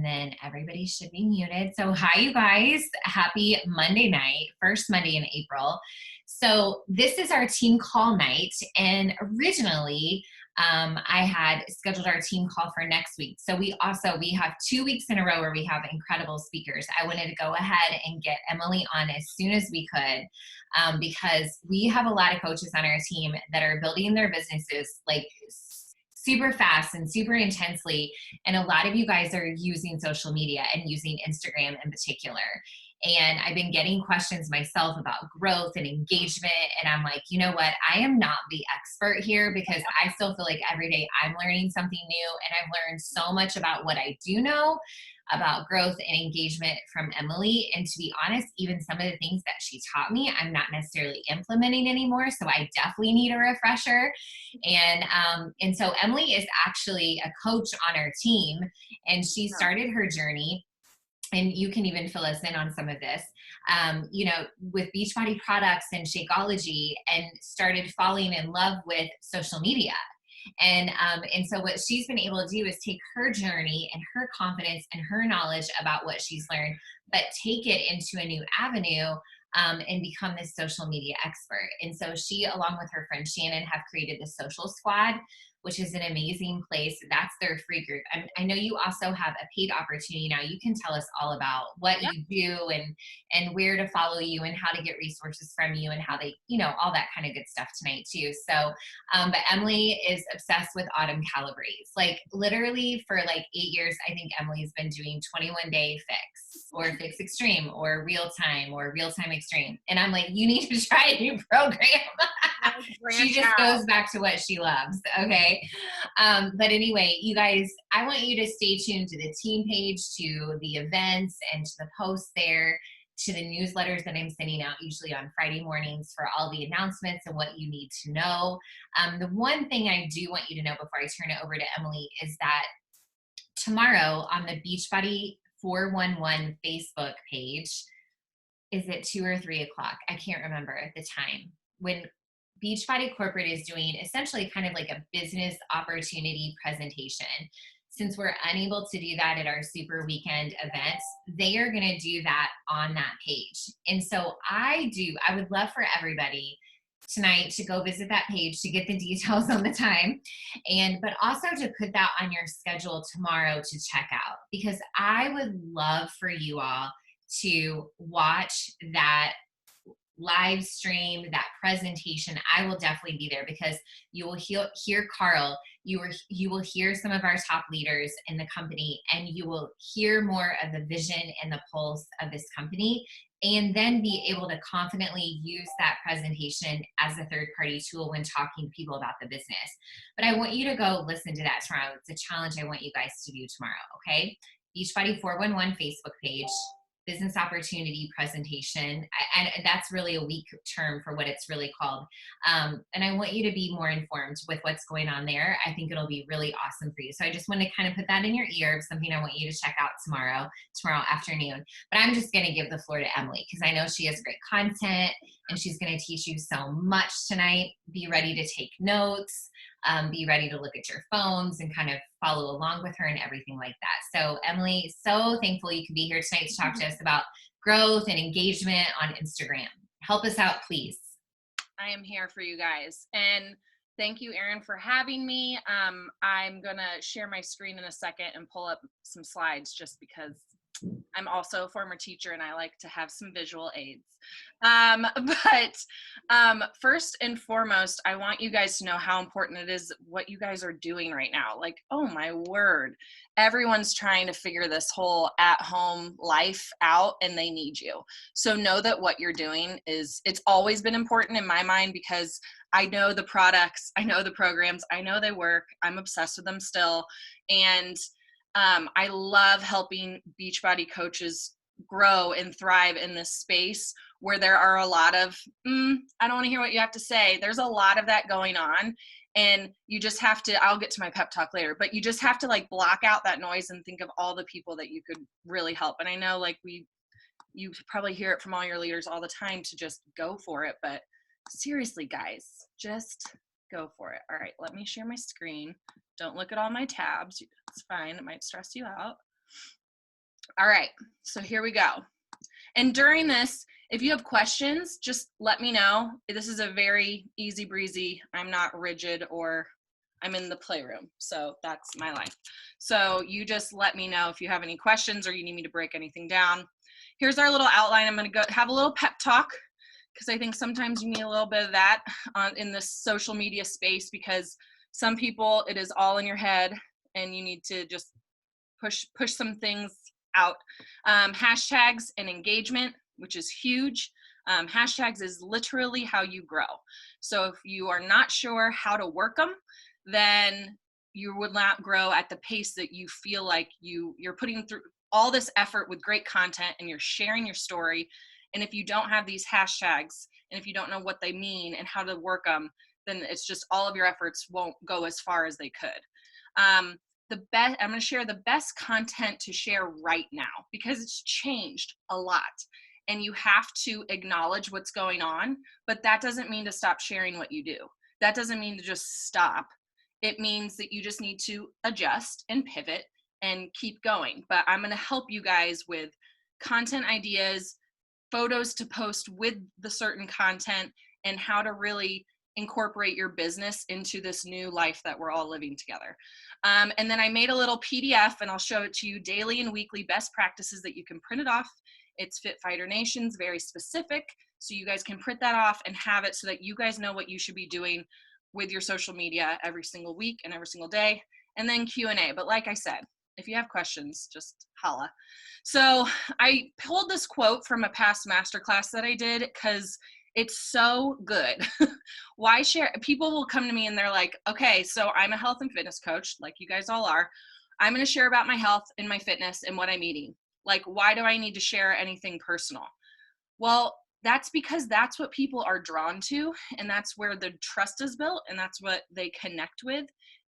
then everybody should be muted. So hi, you guys. Happy Monday night, first Monday in April. So this is our team call night. And originally, I had scheduled our team call for next week. So we have 2 weeks in a row where we have incredible speakers. I wanted to go ahead and get Emily on as soon as we could, because we have a lot of coaches on our team that are building their businesses like super fast and super intensely. And a lot of you guys are using social media and using Instagram in particular. And I've been getting questions myself about growth and engagement. And I'm like, you know what? I am not the expert here, because I still feel like every day I'm learning something new. And I've learned so much about what I do know about growth and engagement from Emily. And to be honest, even some of the things that she taught me, I'm not necessarily implementing anymore. So I definitely need a refresher. And so Emily is actually a coach on our team, and she started her journey, and you can even fill us in on some of this, with Beachbody products and Shakeology, and started falling in love with social media. And so what she's been able to do is take her journey and her confidence and her knowledge about what she's learned, but take it into a new avenue, and become this social media expert. And so she, along with her friend Shannon, have created the Social Squad, which is an amazing place. That's their free group. I know you also have a paid opportunity now. You can tell us all about what you do, and where to follow you, and how to get resources from you, and how they, all that kind of good stuff tonight too. So, but Emily is obsessed with autumn calories. Like literally for like 8 years, I think Emily's been doing 21-day fix, or fix extreme, or real time extreme. And I'm like, you need to try a new program. She just goes back to what she loves. Okay. But anyway, you guys, I want you to stay tuned to the team page, to the events, and to the posts there, to the newsletters that I'm sending out usually on Friday mornings for all the announcements and what you need to know. The one thing I do want you to know before I turn it over to Emily is that tomorrow on the Beachbody 411 Facebook page, is it 2 or 3 o'clock? I can't remember at the time. When Beachbody Corporate is doing essentially kind of like a business opportunity presentation. Since we're unable to do that at our super weekend events, they are going to do that on that page. And so I would love for everybody tonight to go visit that page to get the details on the time, but also to put that on your schedule tomorrow to check out, because I would love for you all to watch that live stream, that presentation. I will definitely be there, because you will hear Carl, you will hear some of our top leaders in the company, and you will hear more of the vision and the pulse of this company, and then be able to confidently use that presentation as a third-party tool when talking to people about the business. But I want you to go listen to that tomorrow. It's a challenge I want you guys to do tomorrow, okay? Beachbody 411 Facebook page, business opportunity presentation. And that's really a weak term for what it's really called. And I want you to be more informed with what's going on there. I think it'll be really awesome for you. So I just want to kind of put that in your ear, something I want you to check out tomorrow afternoon. But I'm just going to give the floor to Emily, because I know she has great content, and she's going to teach you so much tonight. Be ready to take notes. Be ready to look at your phones and kind of follow along with her and everything like that. So Emily, so thankful you could be here tonight to talk to us about growth and engagement on Instagram. Help us out, please. I am here for you guys. And thank you, Erin, for having me. I'm going to share my screen in a second and pull up some slides, just because I'm also a former teacher and I like to have some visual aids. First and foremost, I want you guys to know how important it is what you guys are doing right now. Like, oh my word, everyone's trying to figure this whole at-home life out, and they need you. So know that what you're doing it's always been important in my mind, because I know the products, I know the programs, I know they work. I'm obsessed with them still. And I love helping Beachbody coaches grow and thrive in this space where there are a lot of, I don't want to hear what you have to say. There's a lot of that going on, and you just have to, I'll get to my pep talk later, but you just have to like block out that noise and think of all the people that you could really help. And I know like you probably hear it from all your leaders all the time to just go for it, but seriously guys, just go for it. All right, let me share my screen. Don't look at all my tabs. It's fine. It might stress you out. All right, so here we go. And during this, if you have questions, just let me know. This is a very easy breezy. I'm not rigid, or I'm in the playroom. So that's my life. So you just let me know if you have any questions or you need me to break anything down. Here's our little outline. I'm going to go have a little pep talk, because I think sometimes you need a little bit of that in this social media space, because some people, it is all in your head and you need to just push some things out. Hashtags and engagement, which is huge. Hashtags is literally how you grow. So if you are not sure how to work them, then you would not grow at the pace that you feel like you're putting through all this effort with great content and you're sharing your story. And if you don't have these hashtags, and if you don't know what they mean and how to work them, then it's just all of your efforts won't go as far as they could. I'm going to share the best content to share right now, because it's changed a lot and you have to acknowledge what's going on, but that doesn't mean to stop sharing what you do. That doesn't mean to just stop. It means that you just need to adjust and pivot and keep going. But I'm going to help you guys with content ideas, photos to post with the certain content, and how to really incorporate your business into this new life that we're all living together. And then I made a little PDF, and I'll show it to you, daily and weekly best practices that you can print it off. It's Fit Fighter Nation's, very specific. So you guys can print that off and have it so that you guys know what you should be doing with your social media every single week and every single day. And then Q&A. But like I said, if you have questions, just holla. So I pulled this quote from a past masterclass that I did because it's so good. Why share? People will come to me and they're like, okay, so I'm a health and fitness coach, like you guys all are. I'm going to share about my health and my fitness and what I'm eating. Like, why do I need to share anything personal? Well, that's because that's what people are drawn to, and that's where the trust is built, and that's what they connect with.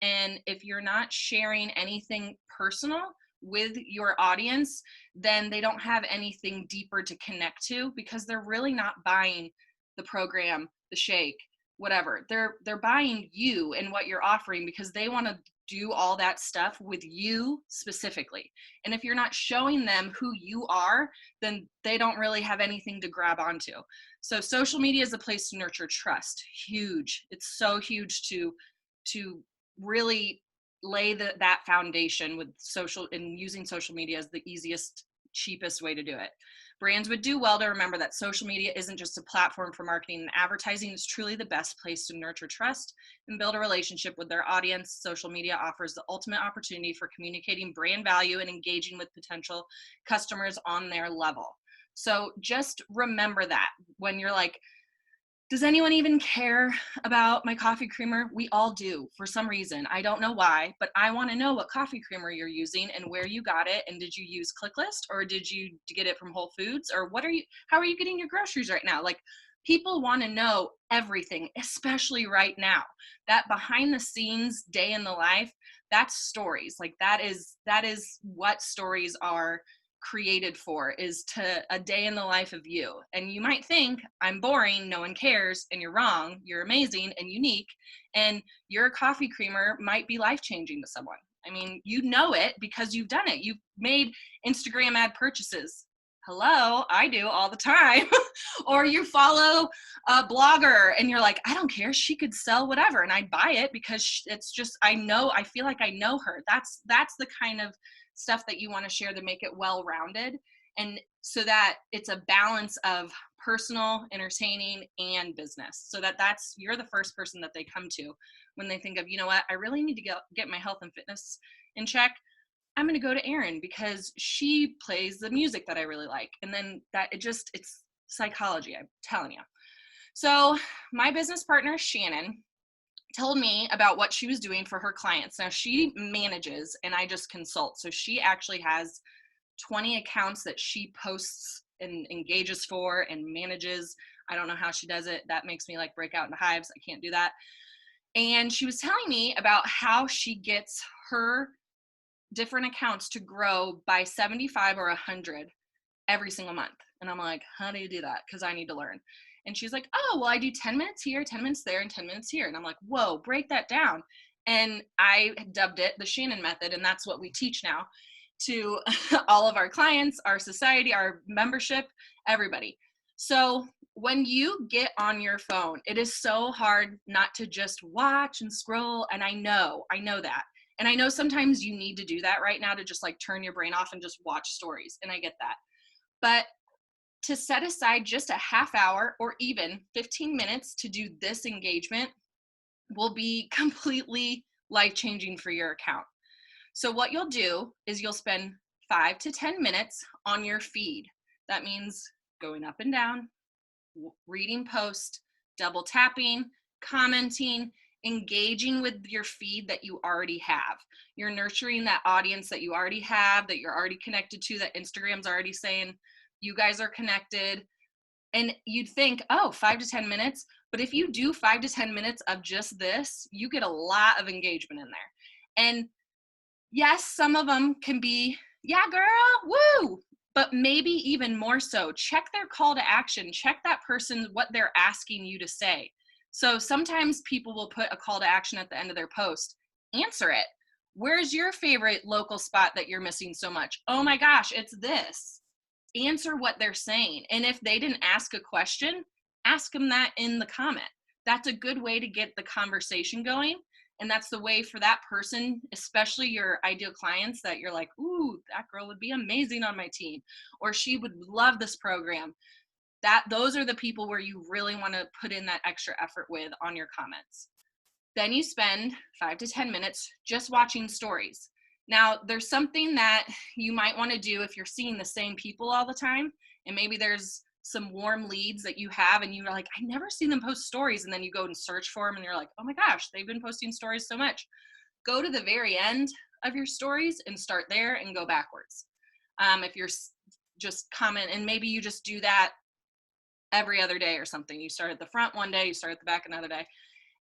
And if you're not sharing anything personal with your audience, then they don't have anything deeper to connect to, because they're really not buying the program, the shake, whatever. They're buying you and what you're offering because they want to do all that stuff with you specifically. And if you're not showing them who you are, then they don't really have anything to grab onto. So social media is a place to nurture trust. Huge. It's so huge to really lay that foundation with social, and using social media as the easiest, cheapest way to do it. Brands would do well to remember that social media isn't just a platform for marketing and advertising. It's truly the best place to nurture trust and build a relationship with their audience. Social media offers the ultimate opportunity for communicating brand value and engaging with potential customers on their level. So just remember that when you're like, does anyone even care about my coffee creamer? We all do for some reason. I don't know why, but I want to know what coffee creamer you're using and where you got it. And did you use ClickList, or did you get it from Whole Foods, or how are you getting your groceries right now? Like, people want to know everything, especially right now. That behind the scenes day in the life, that's stories. Like that is what stories are created for, is to a day in the life of you. And you might think I'm boring, no one cares, and you're wrong. You're amazing and unique, and your coffee creamer might be life-changing to someone. I mean, you know it because you've done it. You've made Instagram ad purchases. Hello, I do all the time. Or you follow a blogger and you're like, I don't care, she could sell whatever, and I buy it because it's just, I feel like I know her. That's the kind of stuff that you want to share to make it well-rounded, and so that it's a balance of personal, entertaining, and business, so that's you're the first person that they come to when they think of, you know what, I really need to get my health and fitness in check. I'm going to go to Erin because she plays the music that I really like. And then it's psychology, I'm telling you. So my business partner, Shannon, told me about what she was doing for her clients. Now she manages and I just consult. So she actually has 20 accounts that she posts and engages for and manages. I don't know how she does it. That makes me like break out into hives. I can't do that. And she was telling me about how she gets her different accounts to grow by 75 or 100 every single month. And I'm like, how do you do that? Because I need to learn. And she's like, oh, well, I do 10 minutes here, 10 minutes there, and 10 minutes here. And I'm like, whoa, break that down. And I dubbed it the Shannon method, and that's what we teach now. to all of our clients, our society, our membership, everybody. So when you get on your phone, it is so hard not to just watch and scroll. And I know that. And I know sometimes you need to do that right now to just like turn your brain off and just watch stories. And I get that. But to set aside just a half hour or even 15 minutes to do this engagement will be completely life-changing for your account. So what you'll do is you'll spend 5 to 10 minutes on your feed. That means going up and down, reading posts, double tapping, commenting, engaging with your feed that you already have. You're nurturing that audience that you already have, that you're already connected to, that Instagram's already saying you guys are connected. And you'd think, oh, 5 to 10 minutes. But if you do 5 to 10 minutes of just this, you get a lot of engagement in there. And yes, some of them can be, yeah, girl, woo. But maybe even more so, check their call to action. Check that person, what they're asking you to say. So sometimes people will put a call to action at the end of their post. Answer it. Where's your favorite local spot that you're missing so much? Oh my gosh, it's this. Answer what they're saying. And if they didn't ask a question, ask them that in the comment. That's a good way to get the conversation going. And that's the way for that person, especially your ideal clients, that you're like, ooh, that girl would be amazing on my team, or she would love this program. Those are the people where you really want to put in that extra effort with on your comments. Then you spend 5 to 10 minutes just watching stories. Now, there's something that you might want to do if you're seeing the same people all the time, and maybe there's some warm leads that you have and you're like, I never see them post stories, and then you go and search for them and you're like, oh my gosh, they've been posting stories so much. Go to the very end of your stories and start there and go backwards. If you're just comment, and maybe you just do that every other day or something. You start at the front one day, you start at the back another day.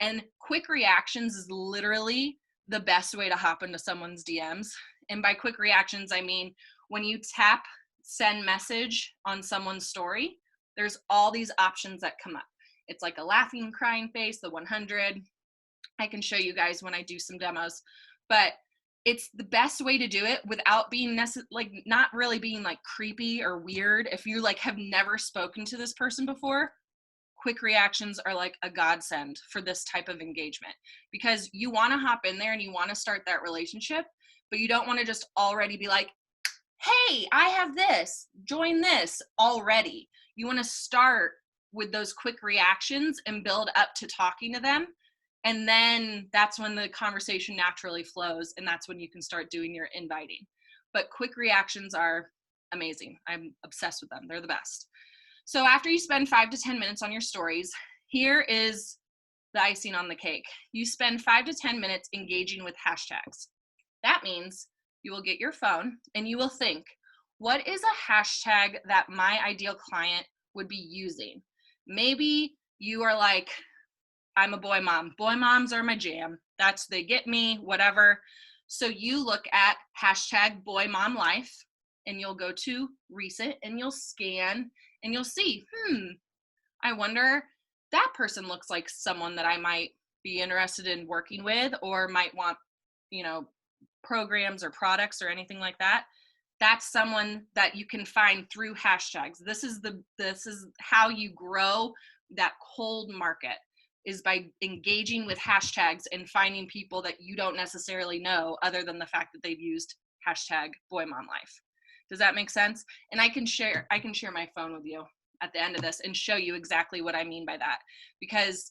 And quick reactions is literally the best way to hop into someone's DMs. And by quick reactions, I mean when you tap send message on someone's story, there's all these options that come up. It's like a laughing, crying face, the 100. I can show you guys when I do some demos, but it's the best way to do it without being not really being like creepy or weird. If you like have never spoken to this person before, quick reactions are like a godsend for this type of engagement, because you want to hop in there and you want to start that relationship, but you don't want to just already be like, hey, I have this, join this already. You want to start with those quick reactions and build up to talking to them. And then that's when the conversation naturally flows. And that's when you can start doing your inviting. But quick reactions are amazing. I'm obsessed with them. They're the best. So after you spend 5 to 10 minutes on your stories, here is the icing on the cake. You spend 5 to 10 minutes engaging with hashtags. That means you will get your phone and you will think, what is a hashtag that my ideal client would be using? Maybe you are like, I'm a boy mom. Boy moms are my jam. They get me, whatever. So you look at hashtag boy mom life and you'll go to recent and you'll scan and you'll see, I wonder, that person looks like someone that I might be interested in working with, or might want, programs or products or anything like that. That's someone that you can find through hashtags. This is how you grow that cold market, is by engaging with hashtags and finding people that you don't necessarily know, other than the fact that they've used hashtag boy mom life. Does that make sense? And I can share my phone with you at the end of this and show you exactly what I mean by that. Because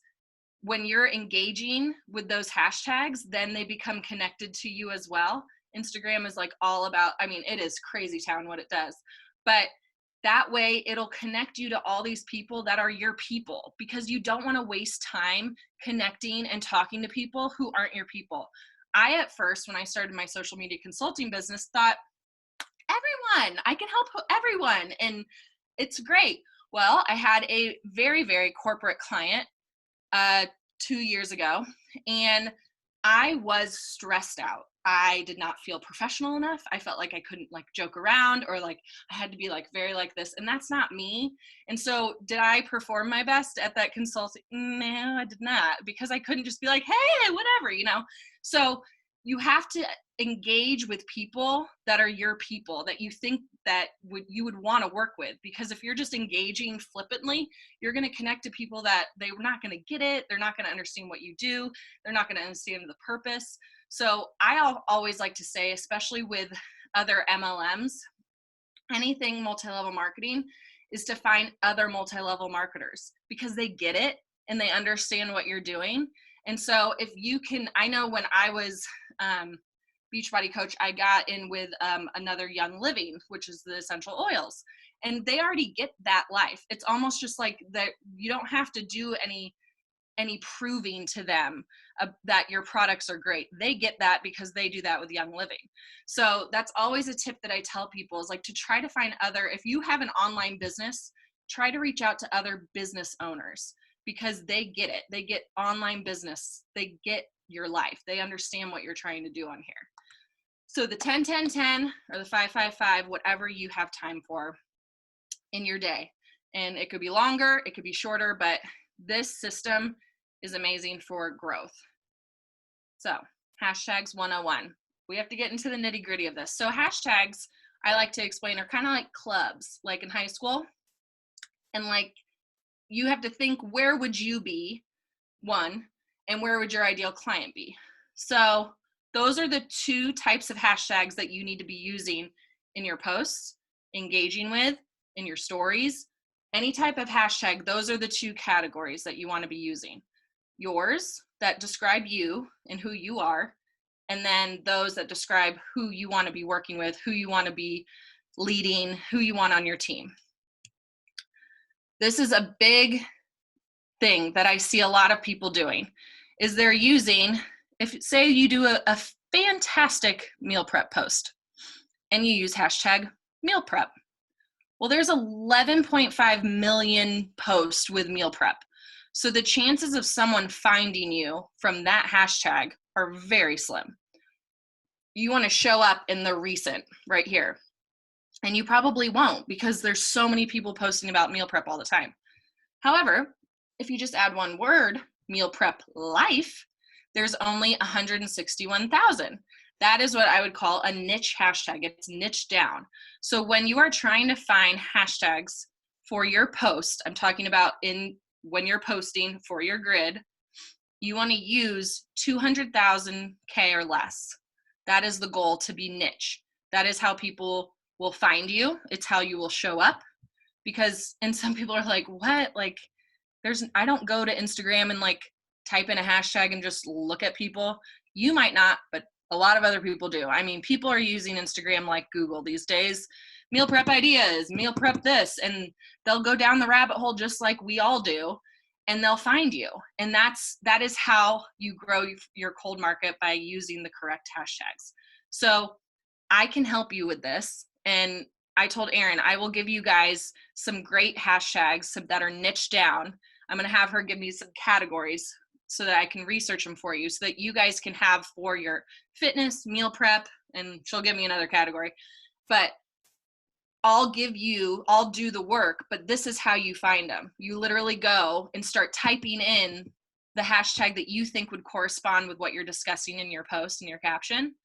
when you're engaging with those hashtags, then they become connected to you as well. Instagram is like all about, it is crazy town what it does. But that way it'll connect you to all these people that are your people, because you don't want to waste time connecting and talking to people who aren't your people. I, at first, when I started my social media consulting business, thought, I can help everyone. And it's great. Well, I had a very, very corporate client 2 years ago, and I was stressed out. I did not feel professional enough. I felt like I couldn't joke around, or I had to be very like this, and that's not me. And so did I perform my best at that consulting? No, I did not, because I couldn't just be like, hey, whatever, So you have to engage with people that are your people, that you think that you would want to work with. Because if you're just engaging flippantly, you're going to connect to people that they're not going to get it. They're not going to understand what you do. They're not going to understand the purpose. So I always like to say, especially with other MLMs, anything multi-level marketing is to find other multi-level marketers, because they get it and they understand what you're doing. And so if you can, I know when I was Beachbody coach, I got in with another Young Living, which is the essential oils, and they already get that life. It's almost just like that. You don't have to do any proving to them that your products are great. They get that because they do that with Young Living. So that's always a tip that I tell people, is like to try to find other, if you have an online business, try to reach out to other business owners, because they get it. They get online business. They get your life. They understand what you're trying to do on here. So the 10-10-10 or the 5-5-5, whatever you have time for in your day. And it could be longer, it could be shorter, but this system is amazing for growth. So hashtags 101. We have to get into the nitty gritty of this. So hashtags, I like to explain, are kind of like clubs, like in high school. And like, you have to think, where would you be, one, and where would your ideal client be? So those are the two types of hashtags that you need to be using in your posts, engaging with, in your stories. Any type of hashtag, those are the two categories that you want to be using. Yours, that describe you and who you are, and then those that describe who you want to be working with, who you want to be leading, who you want on your team. This is a big thing that I see a lot of people doing, is they're using, if say you do a fantastic meal prep post and you use hashtag meal prep. Well, there's 11.5 million posts with meal prep. So the chances of someone finding you from that hashtag are very slim. You want to show up in the recent right here. And you probably won't, because there's so many people posting about meal prep all the time. However, if you just add one word, meal prep life, there's only 161,000. That is what I would call a niche hashtag. It's niche down. So when you are trying to find hashtags for your post, I'm talking about when you're posting for your grid, you want to use 200,000 K or less. That is the goal, to be niche. That is how people will find you. It's how you will show up. Because, and some people are like, what? Like, I don't go to Instagram and like type in a hashtag and just look at people. You might not, but a lot of other people do. I mean, people are using Instagram like Google these days. Meal prep ideas, meal prep this, and they'll go down the rabbit hole just like we all do, and they'll find you. And that is how you grow your cold market, by using the correct hashtags. So I can help you with this. And I told Erin, I will give you guys some great hashtags that are niche down. I'm going to have her give me some categories so that I can research them for you, so that you guys can have for your fitness, meal prep, and she'll give me another category. But I'll do the work, but this is how you find them. You literally go and start typing in the hashtag that you think would correspond with what you're discussing in your post and your caption.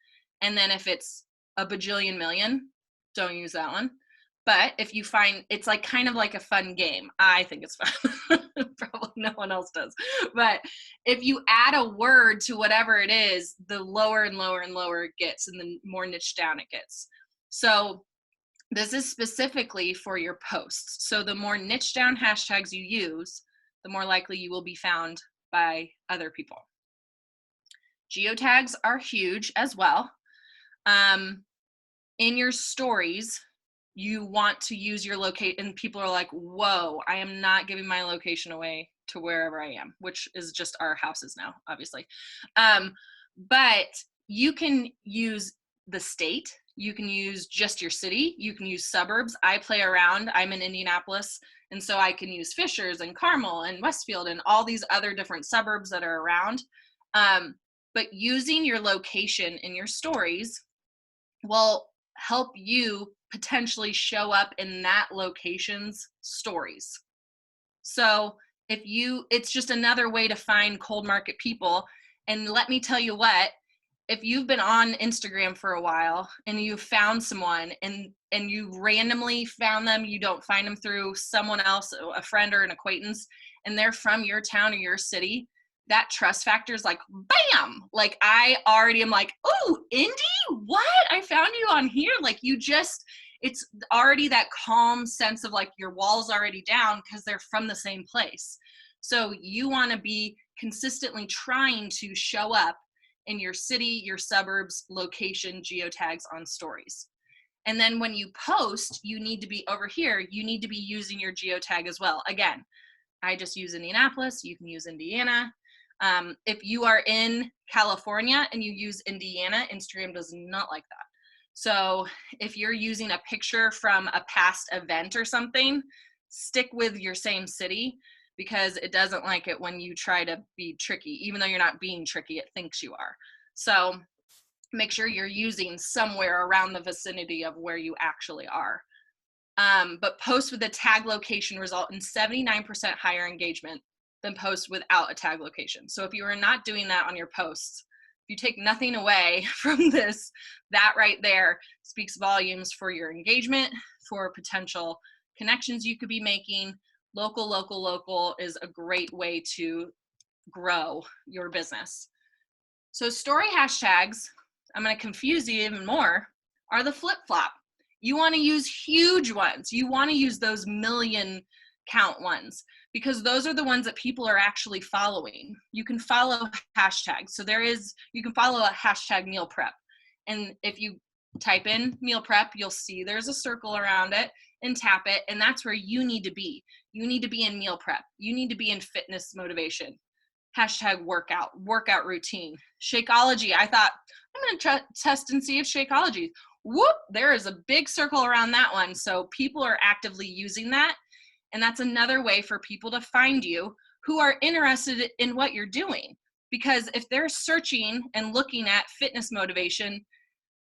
And then if it's a bajillion million, don't use that one. But if you find, it's like kind of like a fun game. I think it's fun. Probably no one else does. But if you add a word to whatever it is, the lower and lower and lower it gets, and the more niche down it gets. So this is specifically for your posts. So the more niche down hashtags you use, the more likely you will be found by other people. Geotags are huge as well. In your stories, you want to use your location, and people are like, whoa, I am not giving my location away to wherever I am, which is just our houses now, obviously. But you can use the state, you can use just your city, you can use suburbs. I play around, I'm in Indianapolis, and so I can use Fishers and Carmel and Westfield and all these other different suburbs that are around. But using your location in your stories will help you potentially show up in that location's stories. So it's just another way to find cold market people. And let me tell you what, if you've been on Instagram for a while and you found someone and you randomly found them, you don't find them through someone else, a friend or an acquaintance, and they're from your town or your city, that trust factor is like, bam! Like I already am like, oh, Indy, what? I found you on here. Like it's already that calm sense of like your wall's already down because they're from the same place. So you want to be consistently trying to show up in your city, your suburbs, location, geotags on stories. And then when you post, you need to be over here, you need to be using your geotag as well. Again, I just use Indianapolis, you can use Indiana. If you are in California and you use Indiana, Instagram does not like that. So if you're using a picture from a past event or something, stick with your same city, because it doesn't like it when you try to be tricky. Even though you're not being tricky, it thinks you are. So make sure you're using somewhere around the vicinity of where you actually are. But posts with a tag location result in 79% higher engagement than posts without a tag location. So if you are not doing that on your posts, if you take nothing away from this, that right there speaks volumes for your engagement, for potential connections you could be making. Local is a great way to grow your business. So story hashtags, I'm going to confuse you even more, are the flip-flop. You want to use huge ones. You want to use those million count ones, because those are the ones that people are actually following. You can follow hashtags. So you can follow a hashtag meal prep. And if you type in meal prep, you'll see there's a circle around it, and tap it. And that's where you need to be. You need to be in meal prep. You need to be in fitness motivation. Hashtag workout routine. Shakeology. I thought I'm going to test and see if Shakeology, whoop, there is a big circle around that one. So people are actively using that. And that's another way for people to find you who are interested in what you're doing. Because if they're searching and looking at fitness motivation,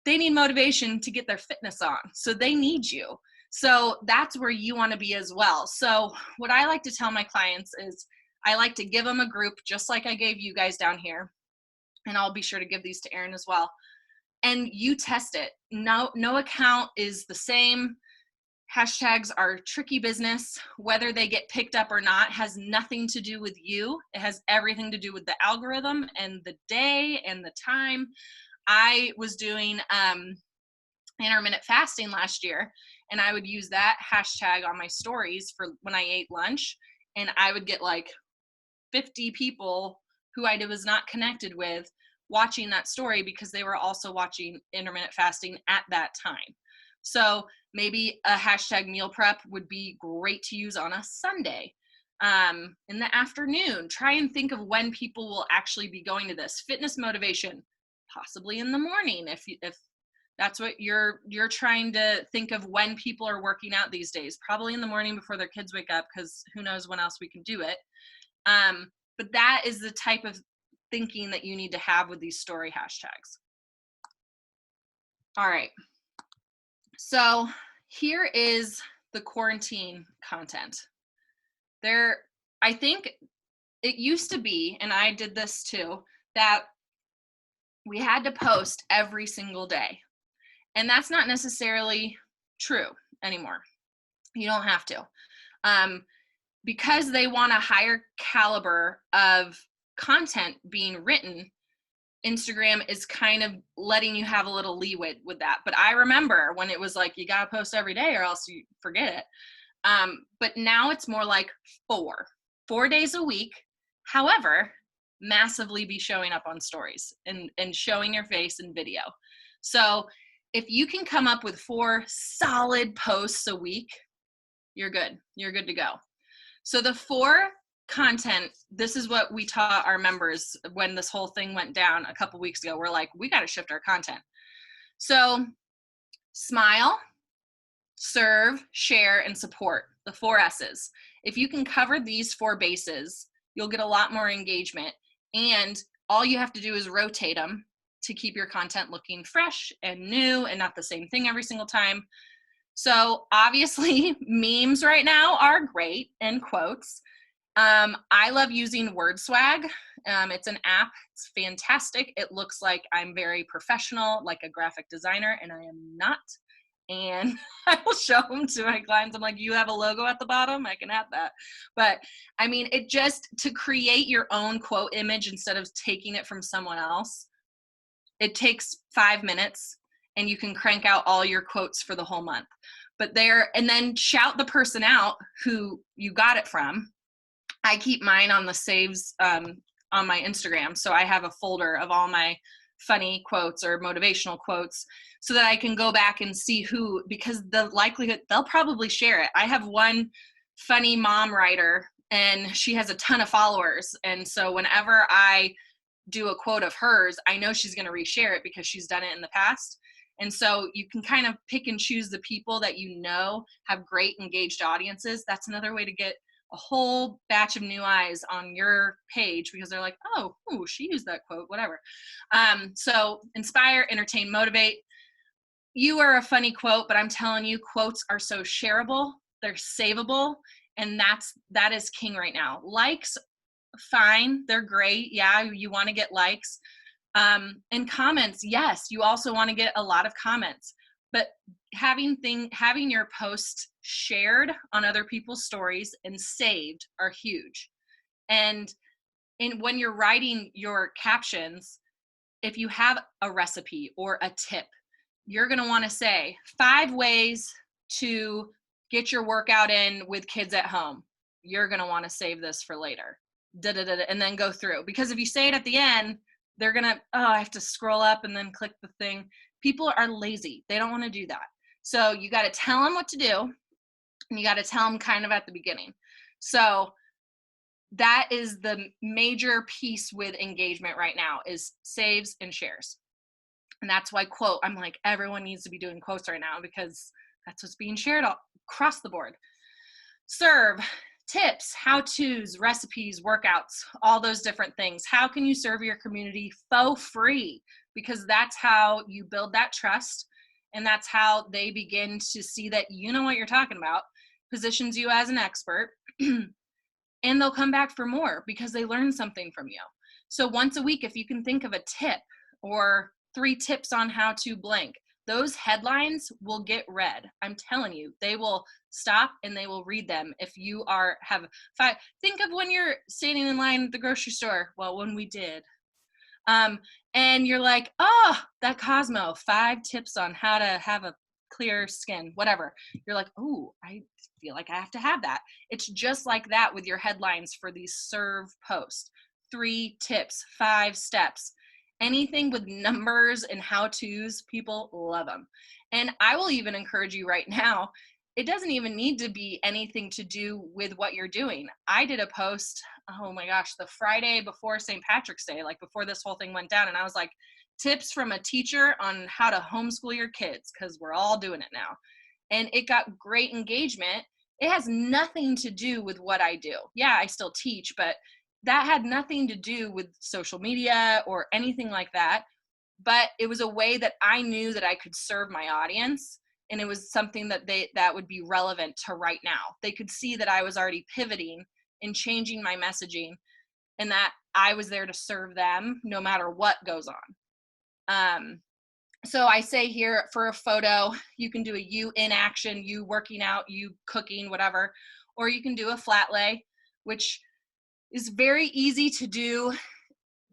they need motivation to get their fitness on. So they need you. So that's where you want to be as well. So what I like to tell my clients is I like to give them a group just like I gave you guys down here. And I'll be sure to give these to Erin as well. And you test it. No account is the same. Hashtags are tricky business. Whether they get picked up or not has nothing to do with you. It has everything to do with the algorithm and the day and the time. I was doing intermittent fasting last year, and I would use that hashtag on my stories for when I ate lunch, and I would get like 50 people who I was not connected with watching that story because they were also watching intermittent fasting at that time. So maybe a hashtag meal prep would be great to use on a Sunday in the afternoon. Try and think of when people will actually be going to this. Fitness motivation, possibly in the morning if that's what you're trying to think of, when people are working out these days. Probably in the morning before their kids wake up, because who knows when else we can do it. But that is the type of thinking that you need to have with these story hashtags. All right. So here is the quarantine content. I think it used to be, and I did this too, that we had to post every single day. And that's not necessarily true anymore. You don't have to. Because they want a higher caliber of content being written, Instagram is kind of letting you have a little leeway with that. But I remember when it was like, you got to post every day or else you forget it. But now it's more like 4 days a week. However, massively be showing up on stories and showing your face in video. So if you can come up with 4 solid posts a week, you're good. You're good to go. So the 4 content, this is what we taught our members when this whole thing went down a couple weeks ago. We're like, we got to shift our content. So smile, serve, share, and support, the 4 S's. If you can cover these 4 bases, you'll get a lot more engagement. And all you have to do is rotate them to keep your content looking fresh and new and not the same thing every single time. So obviously memes right now are great, and quotes. I love using WordSwag. It's an app. It's fantastic. It looks like I'm very professional, like a graphic designer, and I am not. And I will show them to my clients. I'm like, you have a logo at the bottom? I can add that. But I mean, it just, to create your own quote image instead of taking it from someone else, it takes 5 minutes and you can crank out all your quotes for the whole month. But and then shout the person out who you got it from. I keep mine on the saves on my Instagram. So I have a folder of all my funny quotes or motivational quotes so that I can go back and see who, because the likelihood they'll probably share it. I have one funny mom writer and she has a ton of followers. And so whenever I do a quote of hers, I know she's going to reshare it because she's done it in the past. And so you can kind of pick and choose the people that you know have great engaged audiences. That's another way to get a whole batch of new eyes on your page because they're like, oh, ooh, she used that quote, whatever. So inspire, entertain, motivate. You are a funny quote, but I'm telling you, quotes are so shareable, they're savable, and that is king right now. Likes, fine, they're great. Yeah, you want to get likes. And comments, yes, you also want to get a lot of comments. But having your post shared on other people's stories and saved are huge. And when you're writing your captions, if you have a recipe or a tip, you're going to want to say 5 ways to get your workout in with kids at home. You're going to want to save this for later. And then go through. Because if you say it at the end, they're going to, oh, I have to scroll up and then click the thing. People are lazy. They don't want to do that. So you got to tell them what to do, and you got to tell them kind of at the beginning. So that is the major piece with engagement right now is saves and shares. And that's why quote, I'm like, everyone needs to be doing quotes right now because that's what's being shared all across the board. Serve, tips, how-tos, recipes, workouts, all those different things. How can you serve your community for free? Because that's how you build that trust, and that's how they begin to see that you know what you're talking about, positions you as an expert, and they'll come back for more because they learned something from you. So once a week, if you can think of a tip or 3 tips on how to blank, those headlines will get read. I'm telling you, they will stop and they will read them. If you have 5, think of when you're standing in line at the grocery store. Well, when we did. And you're like, oh, that Cosmo, 5 tips on how to have a clear skin, whatever. You're like, oh, I feel like I have to have that. It's just like that with your headlines for these serve posts. 3 tips, 5 steps. Anything with numbers and how-tos, people love them. And I will even encourage you right now, it doesn't even need to be anything to do with what you're doing. I did a post, oh my gosh, the Friday before St. Patrick's Day, like before this whole thing went down. And I was like, tips from a teacher on how to homeschool your kids, because we're all doing it now. And it got great engagement. It has nothing to do with what I do. Yeah, I still teach, but that had nothing to do with social media or anything like that. But it was a way that I knew that I could serve my audience. And it was something that would be relevant to right now. They could see that I was already pivoting and changing my messaging, and that I was there to serve them no matter what goes on. So I say here for a photo, you can do a you in action, you working out, you cooking, whatever, or you can do a flat lay, which is very easy to do,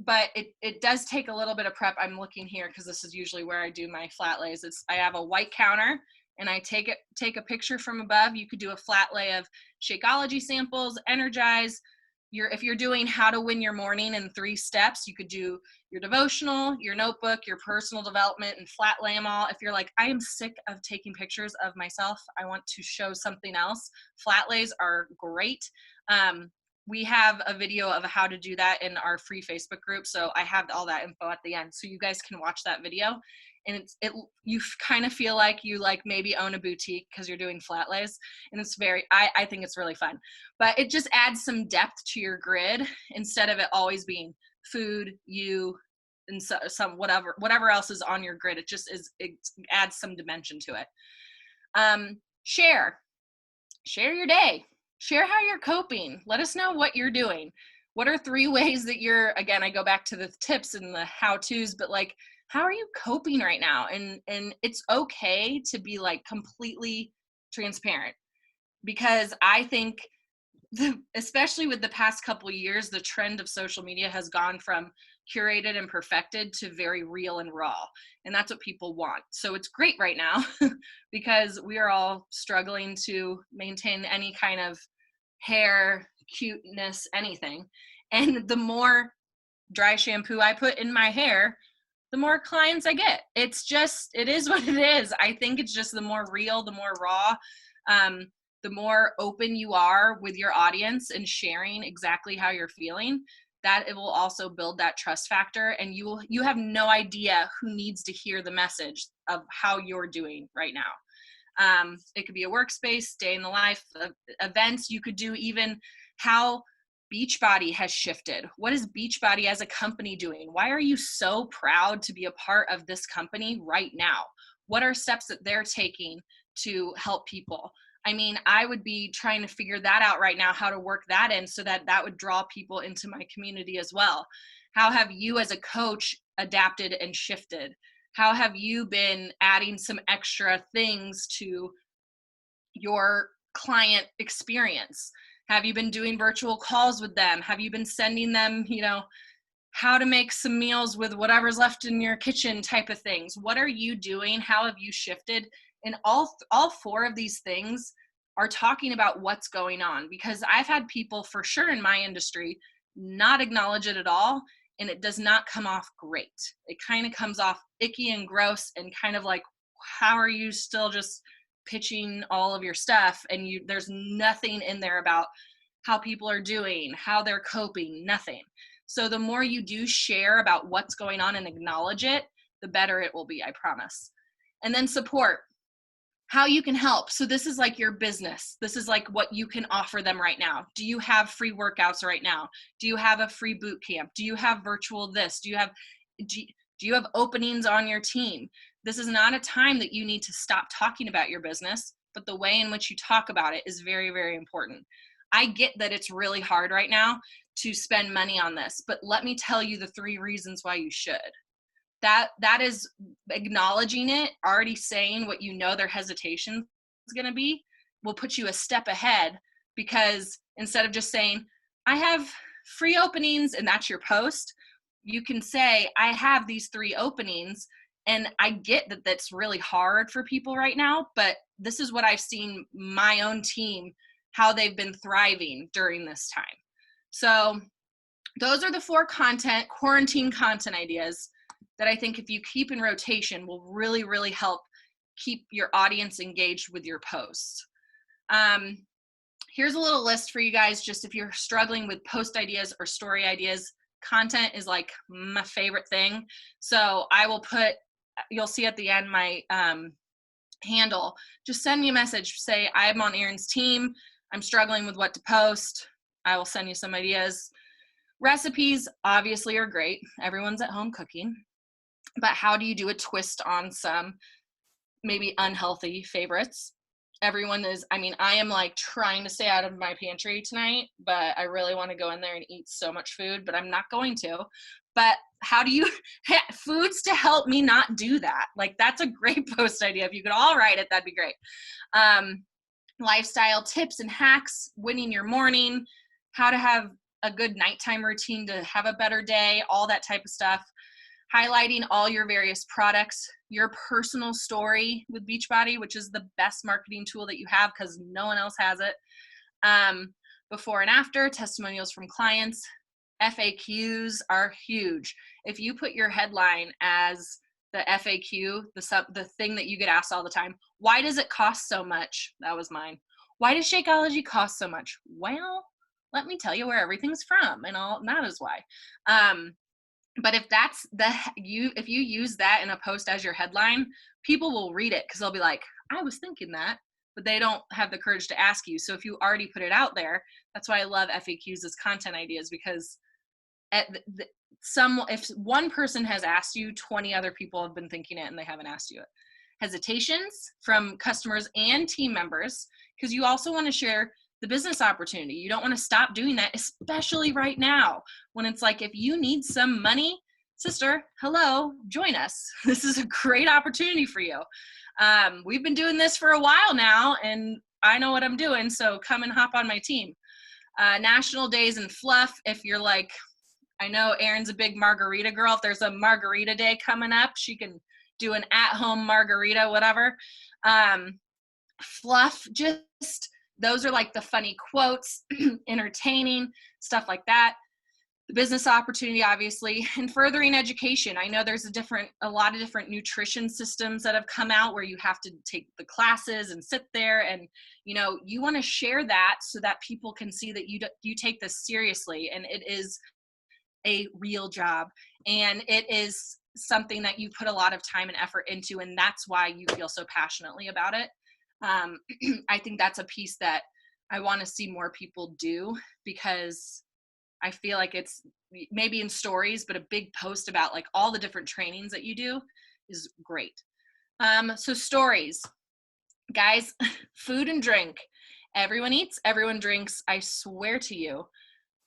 but it does take a little bit of prep. I'm looking here because this is usually where I do my flat lays. I have a white counter and I take a picture from above. You could do a flat lay of Shakeology samples, Energize. If you're doing how to win your morning in 3 steps, you could do your devotional, your notebook, your personal development, and flat lay them all. If you're like, I am sick of taking pictures of myself, I want to show something else, flat lays are great. We have a video of how to do that in our free Facebook group. So I have all that info at the end. So you guys can watch that video, and you kind of feel like you maybe own a boutique because you're doing flat lays, and it's I think it's really fun, but it just adds some depth to your grid instead of it always being food, you, and some whatever else is on your grid. It adds some dimension to it. Share your day. Share how you're coping. Let us know what you're doing. What are 3 ways that you're, again, I go back to the tips and the how-tos, but like, how are you coping right now? And it's okay to be like completely transparent, because I think especially with the past couple of years, the trend of social media has gone from curated and perfected to very real and raw. And that's what people want. So it's great right now because we are all struggling to maintain any kind of hair, cuteness, anything. And the more dry shampoo I put in my hair, the more clients I get. It's just, it is what it is. I think it's just the more real, the more raw, um, the more open you are with your audience and sharing exactly how you're feeling, that it will also build that trust factor. And you have no idea who needs to hear the message of how you're doing right now. It could be a workspace, day in the life, events. You could do even how Beachbody has shifted. What is Beachbody as a company doing? Why are you so proud to be a part of this company right now? What are steps that they're taking to help people? I mean, I would be trying to figure that out right now, how to work that in so that that would draw people into my community as well. How have you as a coach adapted and shifted? How have you been adding some extra things to your client experience? Have you been doing virtual calls with them? Have you been sending them, how to make some meals with whatever's left in your kitchen type of things? What are you doing? How have you shifted? And all 4 of these things are talking about what's going on, because I've had people for sure in my industry not acknowledge it at all, and it does not come off great. It kind of comes off icky and gross and kind of like, how are you still just pitching all of your stuff and there's nothing in there about how people are doing, how they're coping, nothing. So the more you do share about what's going on and acknowledge it, the better it will be, I promise. And then support, how you can help. So this is like your business. This is like what you can offer them right now. Do you have free workouts right now? Do you have a free boot camp? Do you have virtual this? Do you have openings on your team? This is not a time that you need to stop talking about your business, but the way in which you talk about it is very, very important. I get that it's really hard right now to spend money on this, but let me tell you the 3 reasons why you should. That is acknowledging it, already saying what their hesitation is going to be, will put you a step ahead, because instead of just saying, I have free openings, and that's your post, you can say, I have these 3 openings. And I get that that's really hard for people right now, but this is what I've seen my own team, how they've been thriving during this time. So those are the 4 quarantine content ideas that I think if you keep in rotation will really, really help keep your audience engaged with your posts. Here's a little list for you guys, just if you're struggling with post ideas or story ideas. Content is like my favorite thing. So I will you'll see at the end my handle. Just send me a message. Say, I'm on Erin's team. I'm struggling with what to post. I will send you some ideas. Recipes obviously are great. Everyone's at home cooking. But how do you do a twist on some maybe unhealthy favorites? I am like trying to stay out of my pantry tonight, but I really want to go in there and eat so much food, but I'm not going to. But how do you, foods to help me not do that? Like, that's a great post idea. If you could all write it, that'd be great. Lifestyle tips and hacks, winning your morning, how to have a good nighttime routine to have a better day, all that type of stuff. Highlighting all your various products, your personal story with Beachbody, which is the best marketing tool that you have because no one else has it. Before and after, testimonials from clients. FAQs are huge. If you put your headline as the FAQ, the thing that you get asked all the time, why does it cost so much? That was mine. Why does Shakeology cost so much? Well, let me tell you where everything's from, and that is why. But if you use that in a post as your headline, people will read it because they'll be like, I was thinking that, but they don't have the courage to ask you. So if you already put it out there, that's why I love FAQs as content ideas, because if one person has asked you, 20 other people have been thinking it and they haven't asked you it. Hesitations from customers and team members, because you also want to share the business opportunity. You don't want to stop doing that, especially right now when it's like, if you need some money, sister, hello, join us. This is a great opportunity for you. We've been doing this for a while now, and I know what I'm doing, so come and hop on my team. National Days and Fluff, if you're like, I know Erin's a big margarita girl. If there's a margarita day coming up, she can do an at-home margarita, whatever. Fluff, just those are like the funny quotes, entertaining, stuff like that. The business opportunity, obviously, and furthering education. I know there's a lot of different nutrition systems that have come out where you have to take the classes and sit there, and you want to share that so that people can see that you take this seriously, and it is a real job, and it is something that you put a lot of time and effort into, and that's why you feel so passionately about it. I think that's a piece that I want to see more people do, because I feel like it's maybe in stories, but a big post about like all the different trainings that you do is great. So stories, guys, food and drink. Everyone eats, everyone drinks. I swear to you,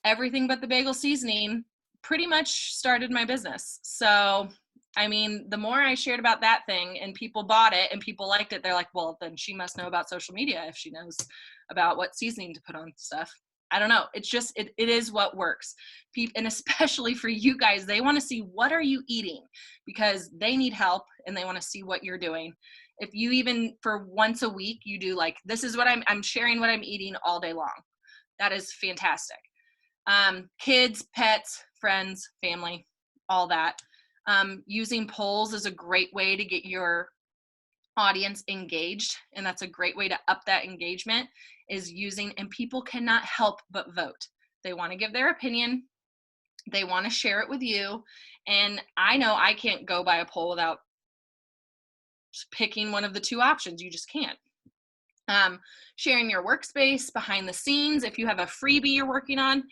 everything but the bagel seasoning pretty much started my business. So, I mean, the more I shared about that thing and people bought it and people liked it, they're like, well, then she must know about social media if she knows about what seasoning to put on stuff. I don't know. It's just, it is what works. And especially for you guys, they want to see, what are you eating? Because they need help and they want to see what you're doing. If you even for once a week, you do like, this is what I'm sharing what I'm eating all day long. That is fantastic. Kids, pets, friends, family, all that. Using polls is a great way to get your audience engaged, and that's a great way to up that engagement, is using, and people cannot help but vote. They want to give their opinion, they want to share it with you, and I know I can't go by a poll without picking one of the two options. You just can't. Sharing your workspace, behind the scenes. If you have a freebie you're working on,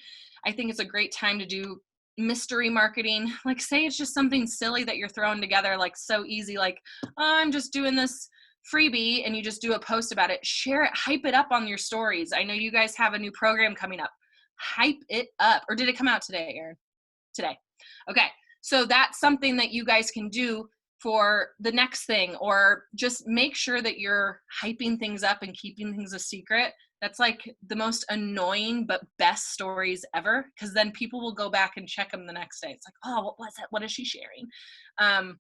I think it's a great time to do mystery marketing. Like, say it's just something silly that you're throwing together, like so easy, like, oh, I'm just doing this freebie, and you just do a post about it. Share it, hype it up on your stories. I know you guys have a new program coming up. Hype it up. Or did it come out today, Erin? Today. Okay. So that's something that you guys can do for the next thing, or just make sure that you're hyping things up and keeping things a secret. That's like the most annoying but best stories ever, because then people will go back and check them the next day. It's like, oh, what was that? What is she sharing?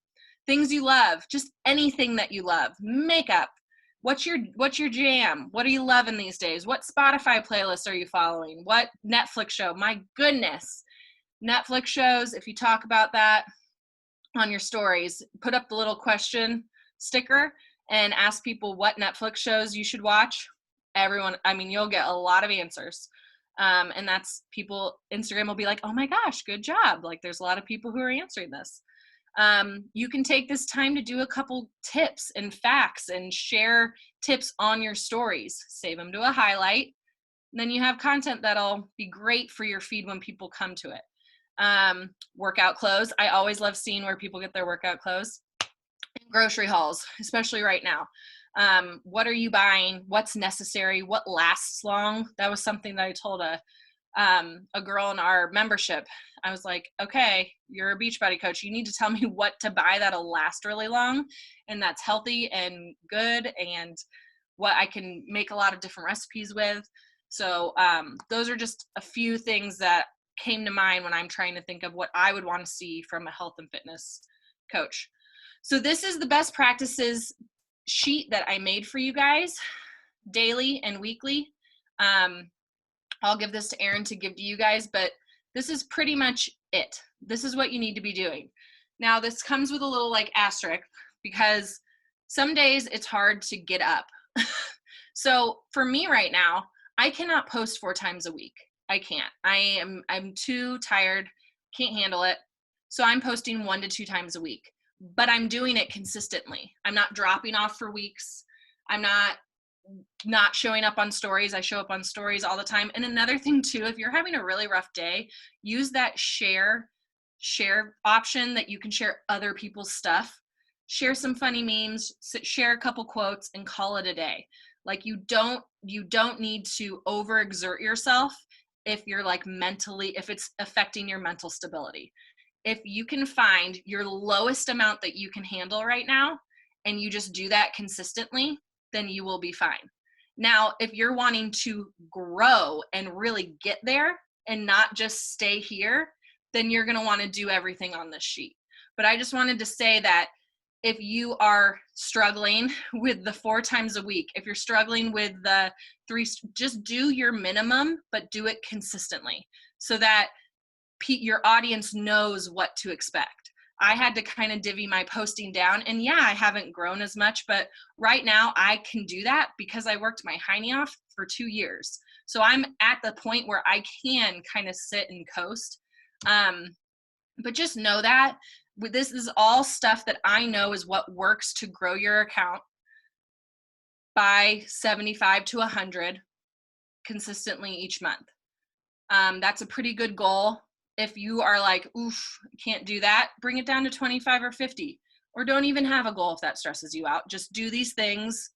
Things you love, just anything that you love. Makeup. What's your jam? What are you loving these days? What Spotify playlists are you following? What Netflix show? My goodness. Netflix shows, if you talk about that on your stories, put up the little question sticker and ask people what Netflix shows you should watch. Everyone, I mean, you'll get a lot of answers. And that's people, Instagram will be like, oh my gosh, good job. Like, there's a lot of people who are answering this. You can take this time to do a couple tips and facts and share tips on your stories. Save them to a highlight. And then you have content that'll be great for your feed when people come to it. Workout clothes. I always love seeing where people get their workout clothes. And grocery hauls, especially right now. What are you buying? What's necessary? What lasts long? That was something that I told a girl in our membership. I was like, okay, you're a Beachbody coach. You need to tell me what to buy that'll last really long and that's healthy and good, and what I can make a lot of different recipes with. So those are just a few things that came to mind when I'm trying to think of what I would want to see from a health and fitness coach. So this is the best practices sheet that I made for you guys, daily and weekly. I'll give this to Erin to give to you guys, but this is pretty much it. This is what you need to be doing. Now, this comes with a little like asterisk, because some days it's hard to get up. So for me right now, I cannot post 4 times a week. I can't. I'm too tired, can't handle it. So I'm posting 1 to 2 times a week, but I'm doing it consistently. I'm not dropping off for weeks. I'm not showing up on stories. I show up on stories all the time. And another thing too, if you're having a really rough day, use that share option that you can share other people's stuff. Share some funny memes, share a couple quotes, and call it a day. Like you don't need to overexert yourself if you're like mentally, if it's affecting your mental stability. If you can find your lowest amount that you can handle right now and you just do that consistently, then you will be fine. Now, if you're wanting to grow and really get there and not just stay here, then you're going to want to do everything on this sheet. But I just wanted to say that if you are struggling with the 4 times a week, if you're struggling with the 3, just do your minimum, but do it consistently so that your audience knows what to expect. I had to kind of divvy my posting down, and yeah, I haven't grown as much, but right now I can do that because I worked my hiney off for 2 years. So I'm at the point where I can kind of sit and coast. But just know that this is all stuff that I know is what works to grow your account by 75 to 100 consistently each month. That's a pretty good goal. If you are like, oof, can't do that, bring it down to 25 or 50, or don't even have a goal if that stresses you out. Just do these things,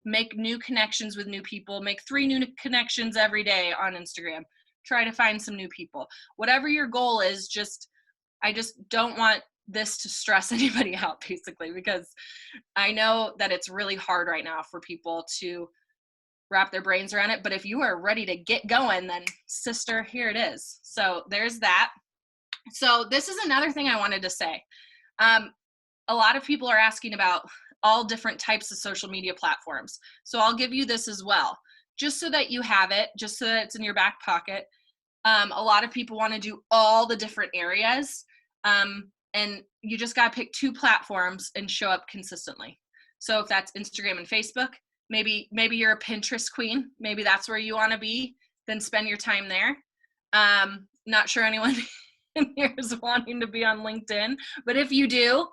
make new connections with new people, make 3 new connections every day on Instagram. Try to find some new people. Whatever your goal is, I just don't want this to stress anybody out, basically, because I know that it's really hard right now for people to wrap their brains around it. But if you are ready to get going, then sister, here it is. So there's that. So this is another thing I wanted to say. A lot of people are asking about all different types of social media platforms. So I'll give you this as well, just so that you have it, just so that it's in your back pocket. A lot of people want to do all the different areas. And you just got to pick 2 platforms and show up consistently. So if that's Instagram and Facebook, maybe you're a Pinterest queen, maybe that's where you want to be, then spend your time there. Not sure anyone in here is wanting to be on LinkedIn, but if you do,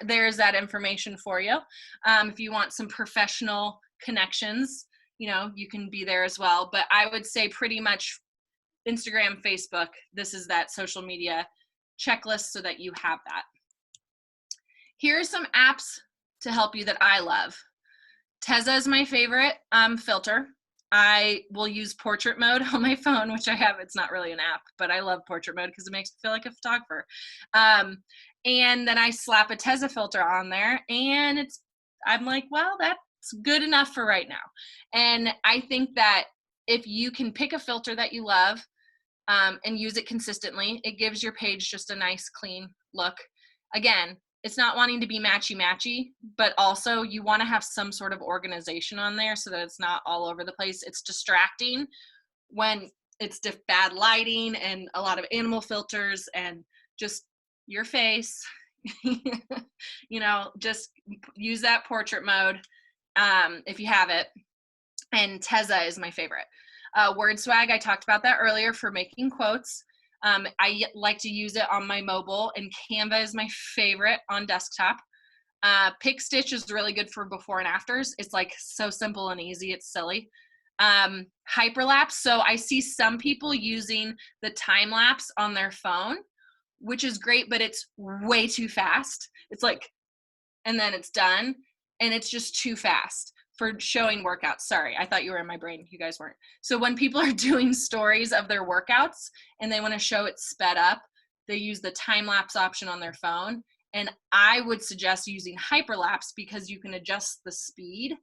there's that information for you. If you want some professional connections, you can be there as well. But I would say pretty much Instagram, Facebook, this is that social media checklist so that you have that. Here are some apps to help you that I love. Tezza is my favorite filter. I will use portrait mode on my phone, which I have. It's not really an app, but I love portrait mode because it makes me feel like a photographer. And then I slap a Tezza filter on there, and I'm like, well, that's good enough for right now. And I think that if you can pick a filter that you love, and use it consistently, it gives your page just a nice clean look. Again, it's not wanting to be matchy, but also you want to have some sort of organization on there so that it's not all over the place. It's distracting when it's bad lighting and a lot of animal filters and just your face. Just use that portrait mode if you have it. And Tezza is my favorite. Word Swag, I talked about that earlier for making quotes. I like to use it on my mobile, and Canva is my favorite on desktop. Pick Stitch is really good for before and afters. It's like so simple and easy, it's silly. Hyperlapse, so I see some people using the time lapse on their phone, which is great, but it's way too fast. It's like, and then it's done, and it's just too fast for showing workouts. Sorry, I thought you were in my brain. You guys weren't. So when people are doing stories of their workouts and they want to show it sped up, they use the time lapse option on their phone. And I would suggest using hyperlapse because you can adjust the speed.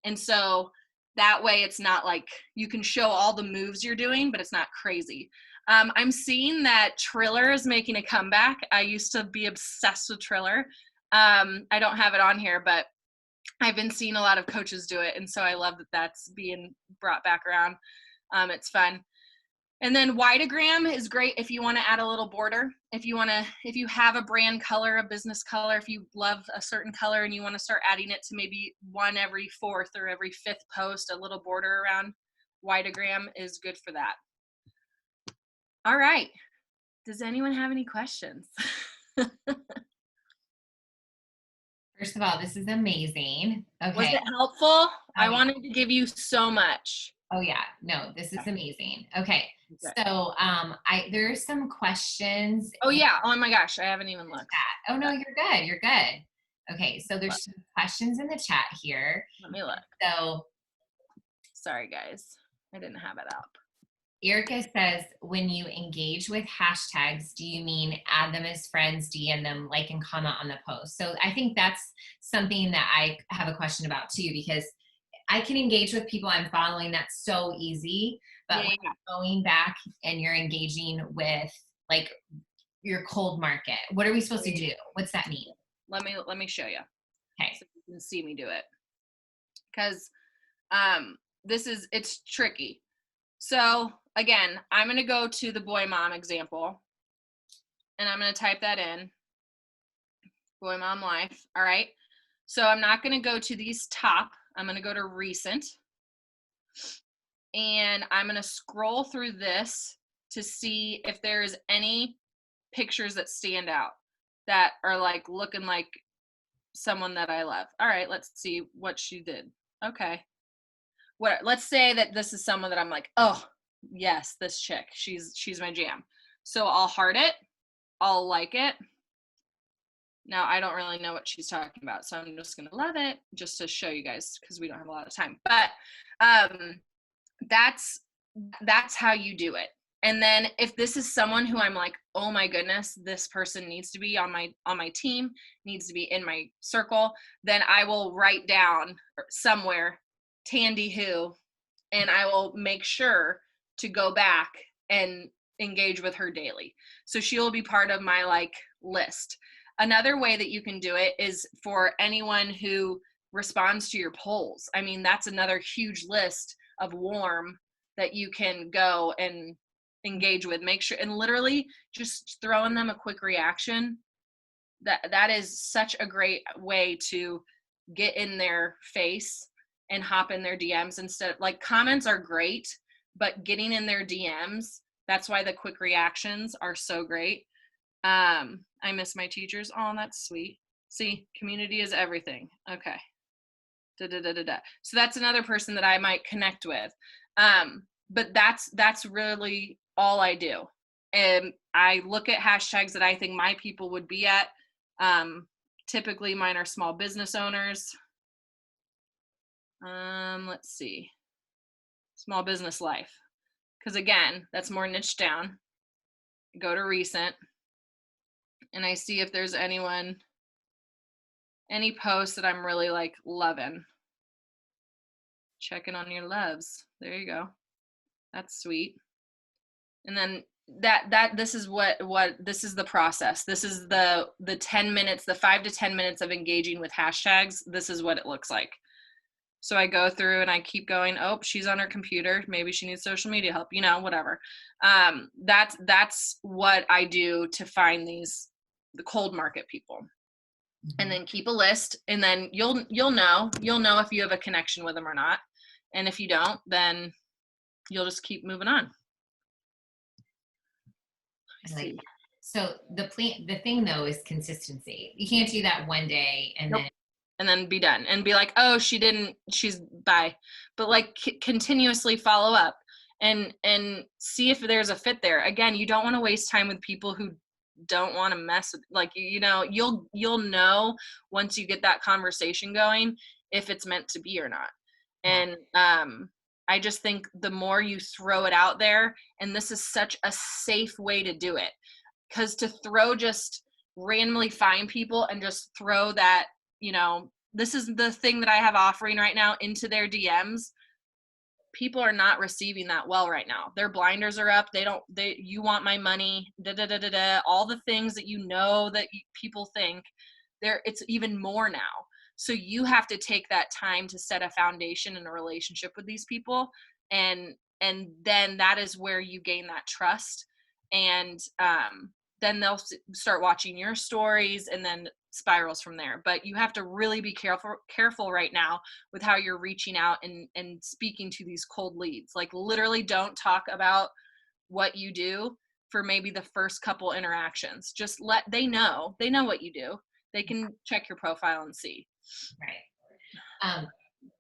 And so that way it's not like you can show all the moves you're doing, but it's not crazy. I'm seeing that Triller is making a comeback. I used to be obsessed with Triller. I don't have it on here, but I've been seeing a lot of coaches do it, and so I love that that's being brought back around. It's fun. And then Wideogram is great if you want to add a little border. If you have a brand color, a business color, if you love a certain color and you want to start adding it to maybe one every 4th or every 5th post, a little border around, Wideogram is good for that. All right. Does anyone have any questions? First of all, this is amazing. Okay. Was it helpful? I wanted to give you so much. Oh yeah, no, this is amazing. Okay. So there's some questions. Oh yeah. Oh my gosh, I haven't even looked. Oh no, you're good. You're good. Okay, so there's some questions in the chat here. Let me look. So Sorry, guys. I didn't have it up. Erica says, when you engage with hashtags, do you mean add them as friends, DM them, like, and comment on the post? So I think that's something that I have a question about too, because I can engage with people I'm following. That's so easy. But when you're going back and you're engaging with like your cold market, what are we supposed to do? What's that mean? Let me show you. Okay. So you can see me do it. Because it's tricky. So again, I'm going to go to the boy mom example and I'm going to type that in. Boy mom life. All right. So I'm not going to go to these top. I'm going to go to recent. And I'm going to scroll through this to see if there's any pictures that stand out that are like looking like someone that I love. All right, let's see what she did. Okay. Let's say that this is someone that I'm like, oh, yes, this chick. She's my jam. So I'll heart it. I'll like it. Now, I don't really know what she's talking about, so I'm just going to love it just to show you guys because we don't have a lot of time. But that's how you do it. And then if this is someone who I'm like, oh my goodness, this person needs to be on my team, needs to be in my circle, then I will write down somewhere Tandy who, and I will make sure to go back and engage with her daily. So she'll be part of my like list. Another way that you can do it is for anyone who responds to your polls. I mean, that's another huge list of warm that you can go and engage with. Make sure, and literally just throwing them a quick reaction. That is such a great way to get in their face and hop in their DMs instead. Like, comments are great, but getting in their DMs, that's why the quick reactions are so great. I miss my teachers. Oh, that's sweet. See, community is everything. Okay. So that's another person that I might connect with. But that's really all I do. And I look at hashtags that I think my people would be at. Typically mine are small business owners. Let's see. Small business life. Because again, that's more niche down. Go to recent. And I see if there's any posts that I'm really like loving. Checking on your loves. There you go. That's sweet. And then this is what this is the process. This is the 10 minutes, the 5 to 10 minutes of engaging with hashtags. This is what it looks like. So I go through and I keep going, oh, she's on her computer. Maybe she needs social media help, whatever. That's what I do to find the cold market people. Mm-hmm. And then keep a list, and then you'll know if you have a connection with them or not. And if you don't, then you'll just keep moving on. Like, so the thing though is consistency. You can't do that one day and then be done and be like, oh, she's bye. But like continuously follow up and see if there's a fit there. Again, you don't want to waste time with people who don't want to mess with, like, you'll know once you get that conversation going if it's meant to be or not. And I just think the more you throw it out there, and this is such a safe way to do it, because to throw just randomly find people and just throw that, this is the thing that I have offering right now into their DMs. People are not receiving that well right now. Their blinders are up. You want my money, all the things that that people think. It's even more now. So you have to take that time to set a foundation and a relationship with these people. And then that is where you gain that trust. And then they'll start watching your stories, and then spirals from there. But you have to really be careful right now with how you're reaching out and speaking to these cold leads. Like, literally don't talk about what you do for maybe the first couple interactions. Just they know what you do. They can check your profile and see. Right.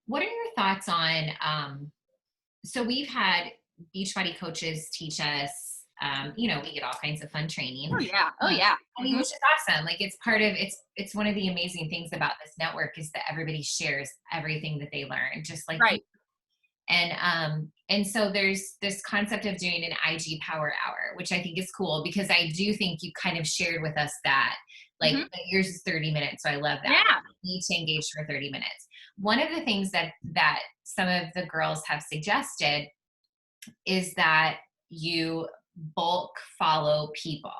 What are your thoughts on, so we've had Beachbody coaches teach us, we get all kinds of fun training. Oh yeah. I mean, which is awesome. Like, it's one of the amazing things about this network is that everybody shares everything that they learn. Just like, right. And so there's this concept of doing an IG power hour, which I think is cool because I do think you kind of shared with us that like yours is 30 minutes. So I love that. Yeah. You need to engage for 30 minutes. One of the things that some of the girls have suggested is that you bulk follow people,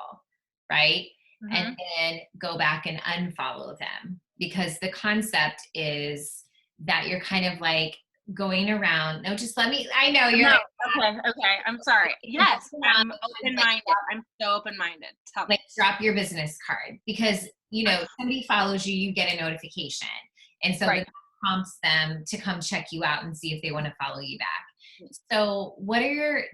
right? And then go back and unfollow them, because the concept is that you're kind of like going around. No, just let me, I know you're No, like, okay. I'm sorry. Yes, I'm open-minded. I'm so open-minded. Tell me. like drop your business card, because you know somebody follows you, you get a notification, and so Right. that prompts them to come check you out and see if they want to follow you back. Yes. So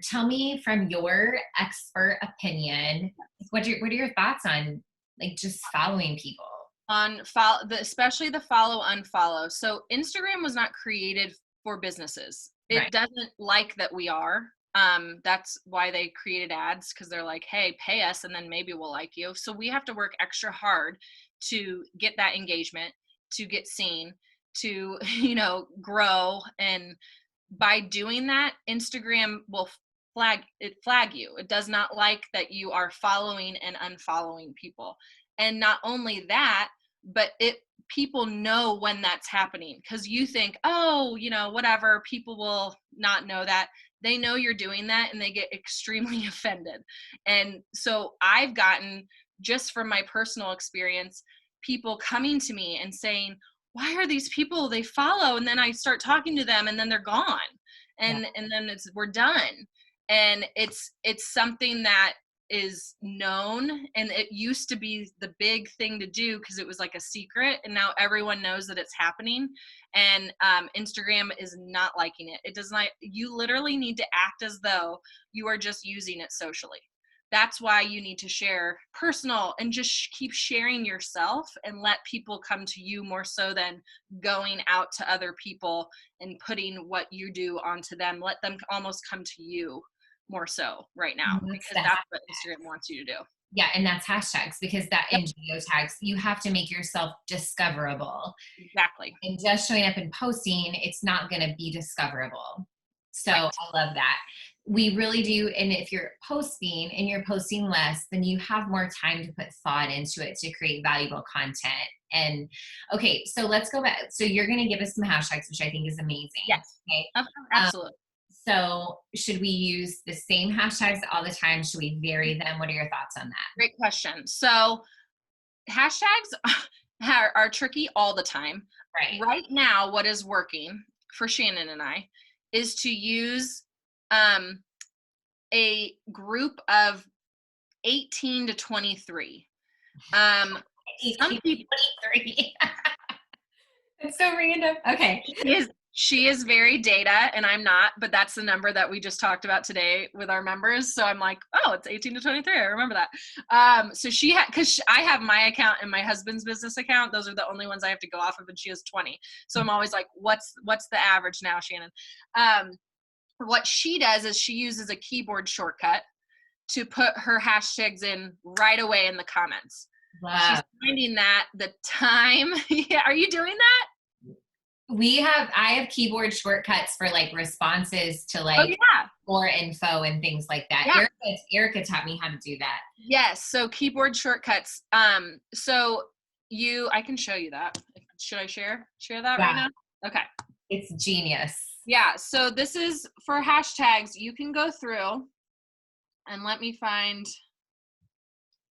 tell me from your expert opinion, what are your thoughts on like just following people? On follow, especially the follow unfollow. So Instagram was not created for businesses. It Right. doesn't like that we are. That's why they created ads, because they're like, hey, pay us and then maybe we'll like you. So we have to work extra hard to get that engagement, to get seen, to grow. And by doing that, Instagram will flag you. It does not like that you are following and unfollowing people. And not only that, but people know when that's happening, because you think, oh, whatever, people will not know that. They know you're doing that and they get extremely offended. And so I've gotten, just from my personal experience, people coming to me and saying, why are these people, they follow, and then I start talking to them and then they're gone, and then we're done. And it's something that is known, and it used to be the big thing to do because it was like a secret, and now everyone knows that it's happening. And Instagram is not liking it. It does not. You literally need to act as though you are just using it socially. That's why you need to share personal and just keep sharing yourself and let people come to you more so than going out to other people and putting what you do onto them. Let them almost come to you more so right now, because that's what Instagram wants you to do. Yeah, and that's hashtags, because that Yep. in geotags, you have to make yourself discoverable. Exactly. And just showing up and posting, it's not going to be discoverable. So Right. I love that. We really do. And if you're posting and you're posting less, then you have more time to put thought into it to create valuable content. And okay, so let's go back. So you're going to give us some hashtags, which I think is amazing. Yes. Okay. Absolutely. So should we use the same hashtags all the time? Should we vary them? What are your thoughts on that? Great question. So hashtags are tricky all the time. Right now, what is working for Shannon and I is to use a group of 18 to 23. 18 to 23. It's so random. Okay. She is very data and I'm not, but that's the number that we just talked about today with our members. So I'm like, oh, it's 18 to 23. I remember that. So because I have my account and my husband's business account. Those are the only ones I have to go off of, and she has 20. So I'm always like, what's the average now, Shannon? What she does is she uses a keyboard shortcut to put her hashtags in right away in the comments. Wow. She's finding that the time. Yeah, are you doing that? I have keyboard shortcuts for like responses to like more info and things like that. Yeah. Erica taught me how to do that. Yes. So keyboard shortcuts. So I can show you that. Should I share that right now? Okay. It's genius. Yeah. So this is for hashtags. You can go through and let me find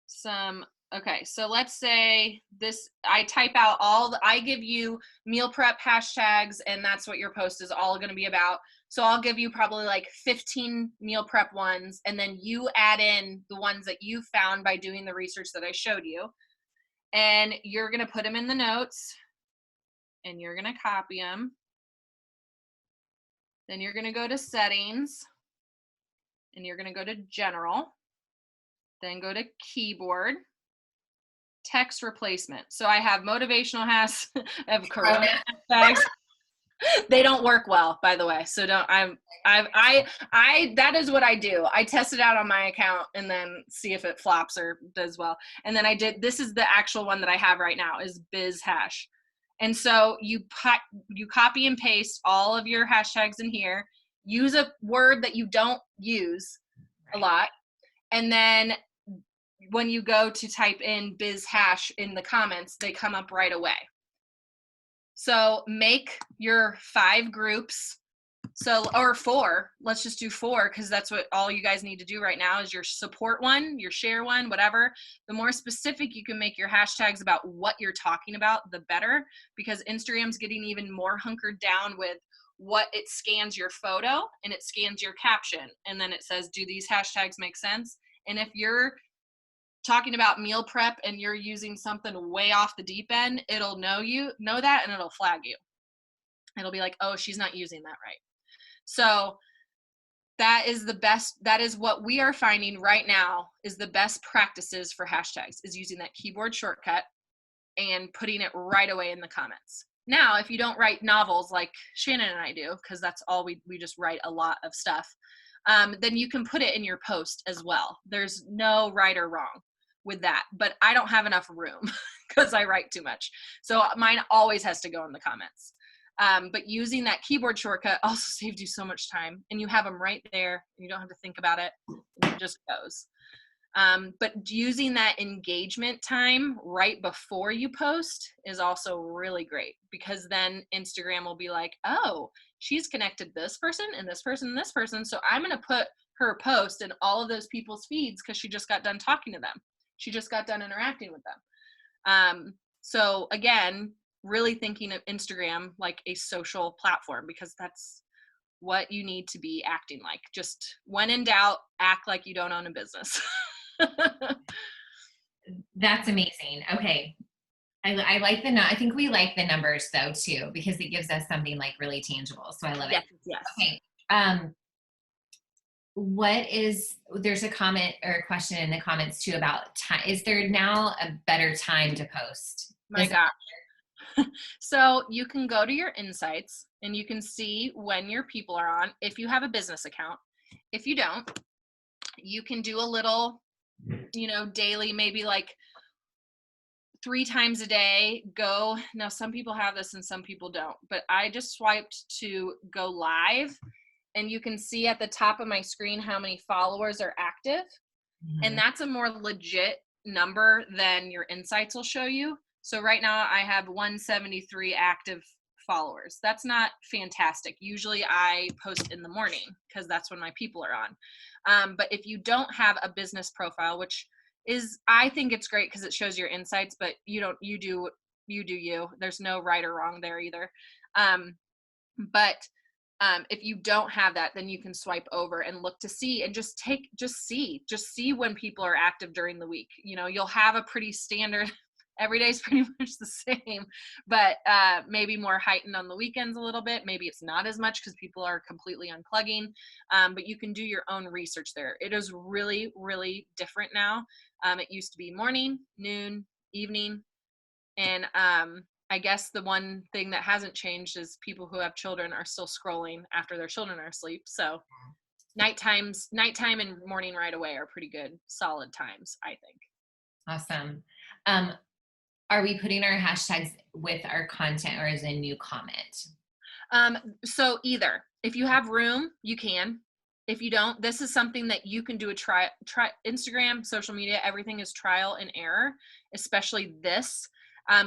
some. Okay, so let's say this, I type out I give you meal prep hashtags, and that's what your post is all going to be about. So I'll give you probably like 15 meal prep ones, and then you add in the ones that you found by doing the research that I showed you. And you're going to put them in the notes, and you're going to copy them. Then you're going to go to settings, and you're going to go to general, then go to keyboard. Text replacement. So I have motivational I have corona hashtags. They don't work well, by the way. So that is what I do. I test it out on my account and then see if it flops or does well. And then this is the actual one that I have right now is biz hash. And so you copy and paste all of your hashtags in here, use a word that you don't use a lot, and then when you go to type in biz hash in the comments, they come up right away. So make your 5 groups. So, or 4, let's just do 4, because that's what all you guys need to do right now is your support one, your share one, whatever. The more specific you can make your hashtags about what you're talking about, the better, because Instagram's getting even more hunkered down with what it scans your photo and it scans your caption. And then it says, do these hashtags make sense? And if you're talking about meal prep and you're using something way off the deep end, it'll know that, and it'll flag you. It'll be like, oh, she's not using that right. So that is what we are finding right now is the best practices for hashtags, is using that keyboard shortcut and putting it right away in the comments. Now, if you don't write novels like Shannon and I do, because that's all we just write a lot of stuff, then you can put it in your post as well. There's no right or wrong with that, but I don't have enough room because I write too much. So mine always has to go in the comments. But using that keyboard shortcut also saves you so much time, and you have them right there. And you don't have to think about it. It just goes. But using that engagement time right before you post is also really great, because then Instagram will be like, oh, she's connected this person and this person and this person. So I'm going to put her post in all of those people's feeds because she just got done talking to them. She just got done interacting with them. So again, really thinking of Instagram like a social platform, because that's what you need to be acting like. Just when in doubt, act like you don't own a business. That's amazing. Okay. I like I think we like the numbers though too, because it gives us something like really tangible. So I love it. Yes. Okay. There's a comment or a question in the comments too about time. Is there now a better time to post? My gosh. So you can go to your insights and you can see when your people are on, if you have a business account. If you don't, you can do a little, daily, maybe like 3 times a day, go. Now, some people have this and some people don't, but I just swiped to go live, and you can see at the top of my screen how many followers are active. Mm-hmm. And that's a more legit number than your insights will show you. So right now I have 173 active followers. That's not fantastic. Usually I post in the morning because that's when my people are on. But if you don't have a business profile, which is, I think it's great because it shows your insights, but you do you. There's no right or wrong there either. But if you don't have that, then you can swipe over and look to see, and just see when people are active during the week. You'll have a pretty standard, every day is pretty much the same, but maybe more heightened on the weekends a little bit. Maybe it's not as much because people are completely unplugging, but you can do your own research there. It is really, really different now. It used to be morning, noon, evening, and I guess the one thing that hasn't changed is people who have children are still scrolling after their children are asleep. So nighttime and morning right away are pretty good, solid times, I think. Awesome. Are we putting our hashtags with our content, or is a new comment? So either. If you have room, you can. If you don't, this is something that you can do a try. Instagram, social media, everything is trial and error, especially this.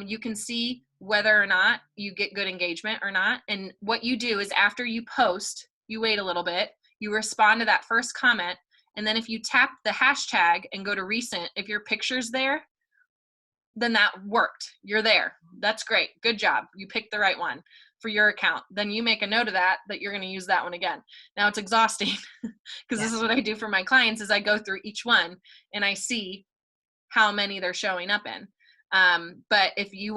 You can see whether or not you get good engagement or not. And what you do is, after you post, you wait a little bit, you respond to that first comment, and then if you tap the hashtag and go to recent, if your picture's there, then that worked. You're there. That's great. Good job. You picked the right one for your account. Then you make a note of that you're going to use that one again. Now, it's exhausting because this is what I do for my clients, is I go through each one and I see how many they're showing up in. But if you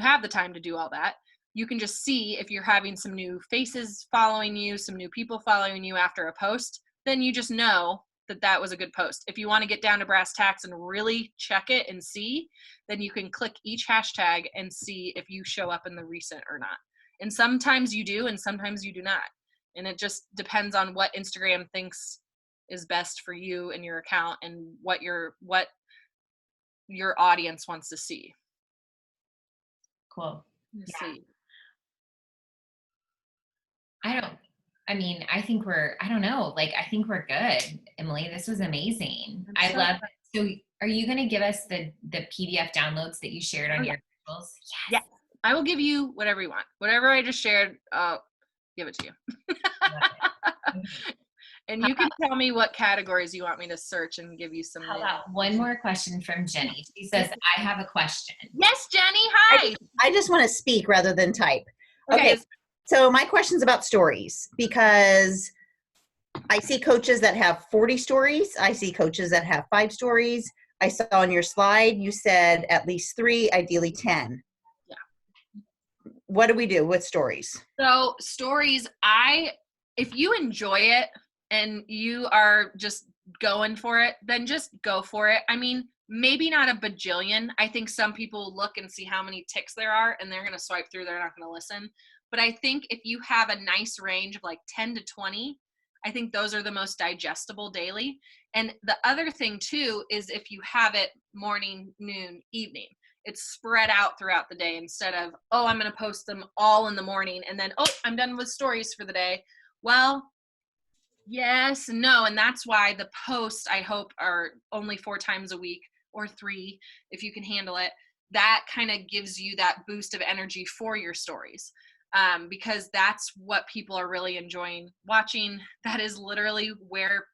have the time to do all that, you can just see if you're having some new faces following you, some new people following you after a post, then you just know that was a good post. If you want to get down to brass tacks and really check it and see, then you can click each hashtag and see if you show up in the recent or not. And sometimes you do, and sometimes you do not. And it just depends on what Instagram thinks is best for you and your account, and what your audience wants to see. Cool. Let's Yeah. see. I think I don't know, like, I think we're good, Emily. This was amazing. I'm I so love So are you going to give us the PDF downloads that you shared Oh on yeah. your articles? Yeah. I will give you whatever you want. Whatever I just shared, I'll give it to you. Yes. Okay. And How you can tell me what categories you want me to search and give you some how new. about one more question from Jenny? She says, I have a question. Yes, Jenny. I Hi. just, I just want to speak rather than type. Okay. Okay, so my question's about stories because I see coaches that have 40 stories. I see coaches that have 5 stories. I saw on your slide you said at least 3, ideally 10. Yeah. What do we do with stories? So stories, if you enjoy it and you are just going for it, then just go for it. I mean, maybe not a bajillion. I think some people look and see how many ticks there are and they're going to swipe through. They're not going to listen. But I think if you have a nice range of like 10 to 20, I think those are the most digestible daily. And the other thing too is if you have it morning, noon, evening, it's spread out throughout the day instead of, oh, I'm going to post them all in the morning and then, oh, I'm done with stories for the day. Well, yes, no. And that's why the posts, I hope, are only 4 times a week or 3 if you can handle it. That kind of gives you that boost of energy for your stories. Because that's what people are really enjoying watching. That is literally where,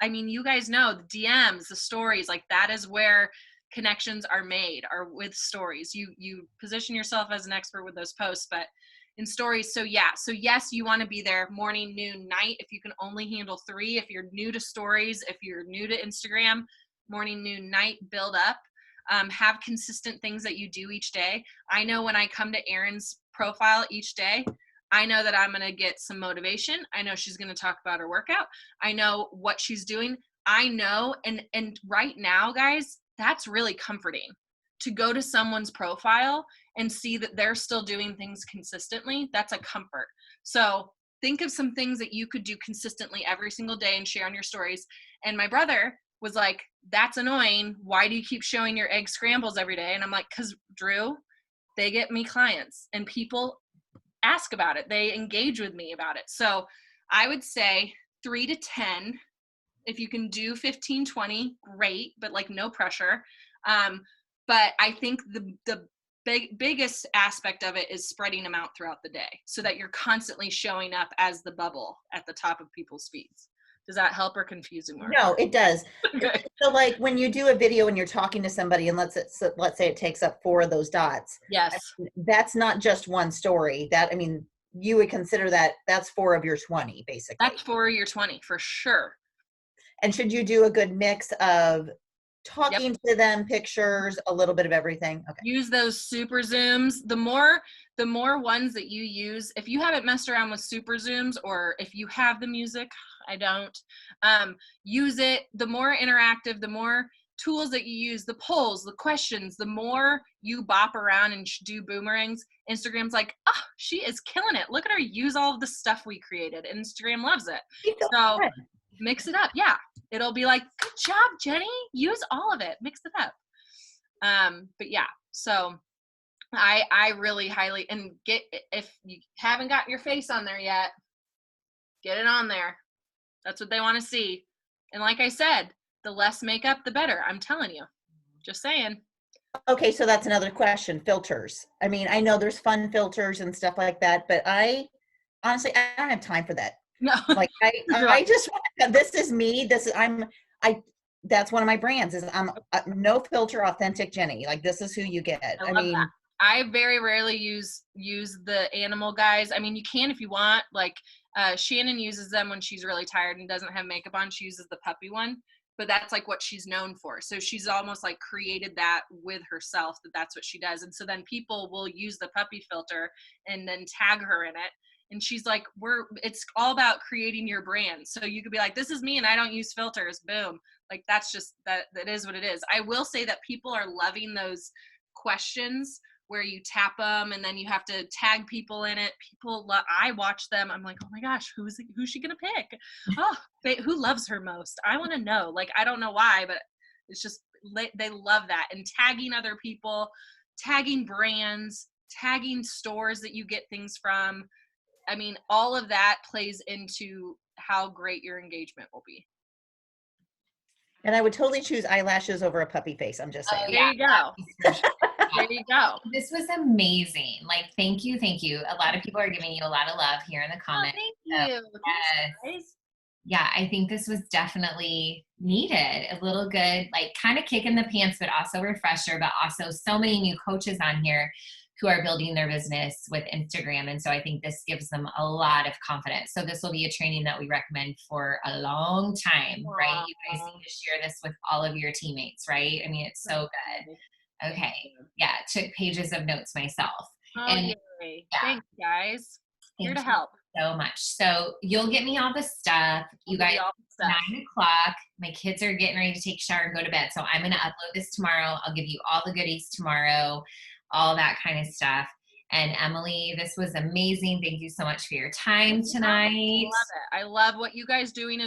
I mean, you guys know the DMs, the stories, like that is where connections are made, are with stories. You position yourself as an expert with those posts, but in stories. So yeah, so yes, you want to be there morning, noon, night. If you can only handle 3, if you're new to stories, if you're new to Instagram, morning, noon, night, build up. Have consistent things that you do each day. I know when I come to Erin's profile each day, I know that I'm going to get some motivation. I know she's going to talk about her workout. I know what she's doing. I know, and right now, guys, that's really comforting to go to someone's profile and see that they're still doing things consistently. That's a comfort. So think of some things that you could do consistently every single day and share on your stories. And my brother was like, that's annoying. Why do you keep showing your egg scrambles every day? And I'm like, because Drew, they get me clients and people ask about it. They engage with me about it. So I would say 3 to 10. If you can do 15, 20, great, but like no pressure. But I think the biggest aspect of it is spreading them out throughout the day so that you're constantly showing up as the bubble at the top of people's feeds. Does that help or confuse you more? No, it does. Okay. So like when you do a video and you're talking to somebody and let's say it takes up 4 of those dots. Yes. That's not just one story. That, I mean, you would consider that that's 4 of your 20 basically. That's for your 20 for sure. And should you do a good mix of talking to them, pictures, a little bit of everything? Okay. Use those super zooms. The more ones that you use, if you haven't messed around with super zooms, or if you have the music, I don't, use it. The more interactive, the more tools that you use, the polls, the questions, the more you bop around and do boomerangs. Instagram's like, oh, she is killing it. Look at her use all of the stuff we created. Instagram loves it. So mix it up. Yeah. It'll be like, good job, Jenny. Use all of it. Mix it up. But yeah, so I really highly, and if you haven't gotten your face on there yet, get it on there. That's what they want to see. And like I said, the less makeup, the better. I'm telling you. Just saying. Okay, so that's another question. Filters. I mean, I know there's fun filters and stuff like that, but honestly, I don't have time for that. No. Like I just want, this is me. That's one of my brands is I'm no filter, authentic Jenny. Like this is who you get. I mean, that. I very rarely use the animal guys. I mean, you can if you want. Like Shannon uses them when she's really tired and doesn't have makeup on. She uses the puppy one, but that's like what she's known for. So she's almost like created that with herself, that's what she does. And so then people will use the puppy filter and then tag her in it. And she's like, it's all about creating your brand. So you could be like, this is me and I don't use filters. Boom. Like that's just, that is what it is. I will say that people are loving those questions where you tap them and then you have to tag people in it. I watch them. I'm like, oh my gosh, who's she gonna pick? Oh, who loves her most? I want to know. Like, I don't know why, but it's just, they love that. And tagging other people, tagging brands, tagging stores that you get things from. I mean, all of that plays into how great your engagement will be. And I would totally choose eyelashes over a puppy face. I'm just saying. There you go. There you go. This was amazing. Like, thank you. Thank you. A lot of people are giving you a lot of love here in the comments. Thank So, you. yes. Thanks, guys. Yeah, I think this was definitely needed. A little good, like kind of kick in the pants, but also refresher, but also so many new coaches on here who are building their business with Instagram. And so I think this gives them a lot of confidence. So this will be a training that we recommend for a long time, right? You guys need to share this with all of your teammates, right? I mean, it's so good. Okay. Yeah, took pages of notes myself. Oh, and yay. yeah. Thanks, guys. Here to Thank you help. so much. So you'll get me all the stuff. You We'll guys, give you all the stuff. 9 o'clock. My kids are getting ready to take a shower and go to bed. So I'm going to upload this tomorrow. I'll give you all the goodies tomorrow, all that kind of stuff. And Emily, this was amazing. Thank you so much for your time tonight. I love it. I love what you guys doing.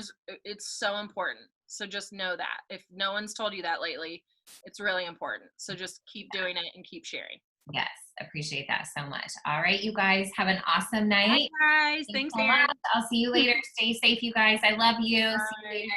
It's so important. So just know that. If no one's told you that lately, it's really important. So just keep doing it and keep sharing. Yes, appreciate that so much. All right, you guys have an awesome night. Bye, guys. Thanks, so Erin. much. I'll see you later. Stay safe, you guys. I love you. Bye. See you later.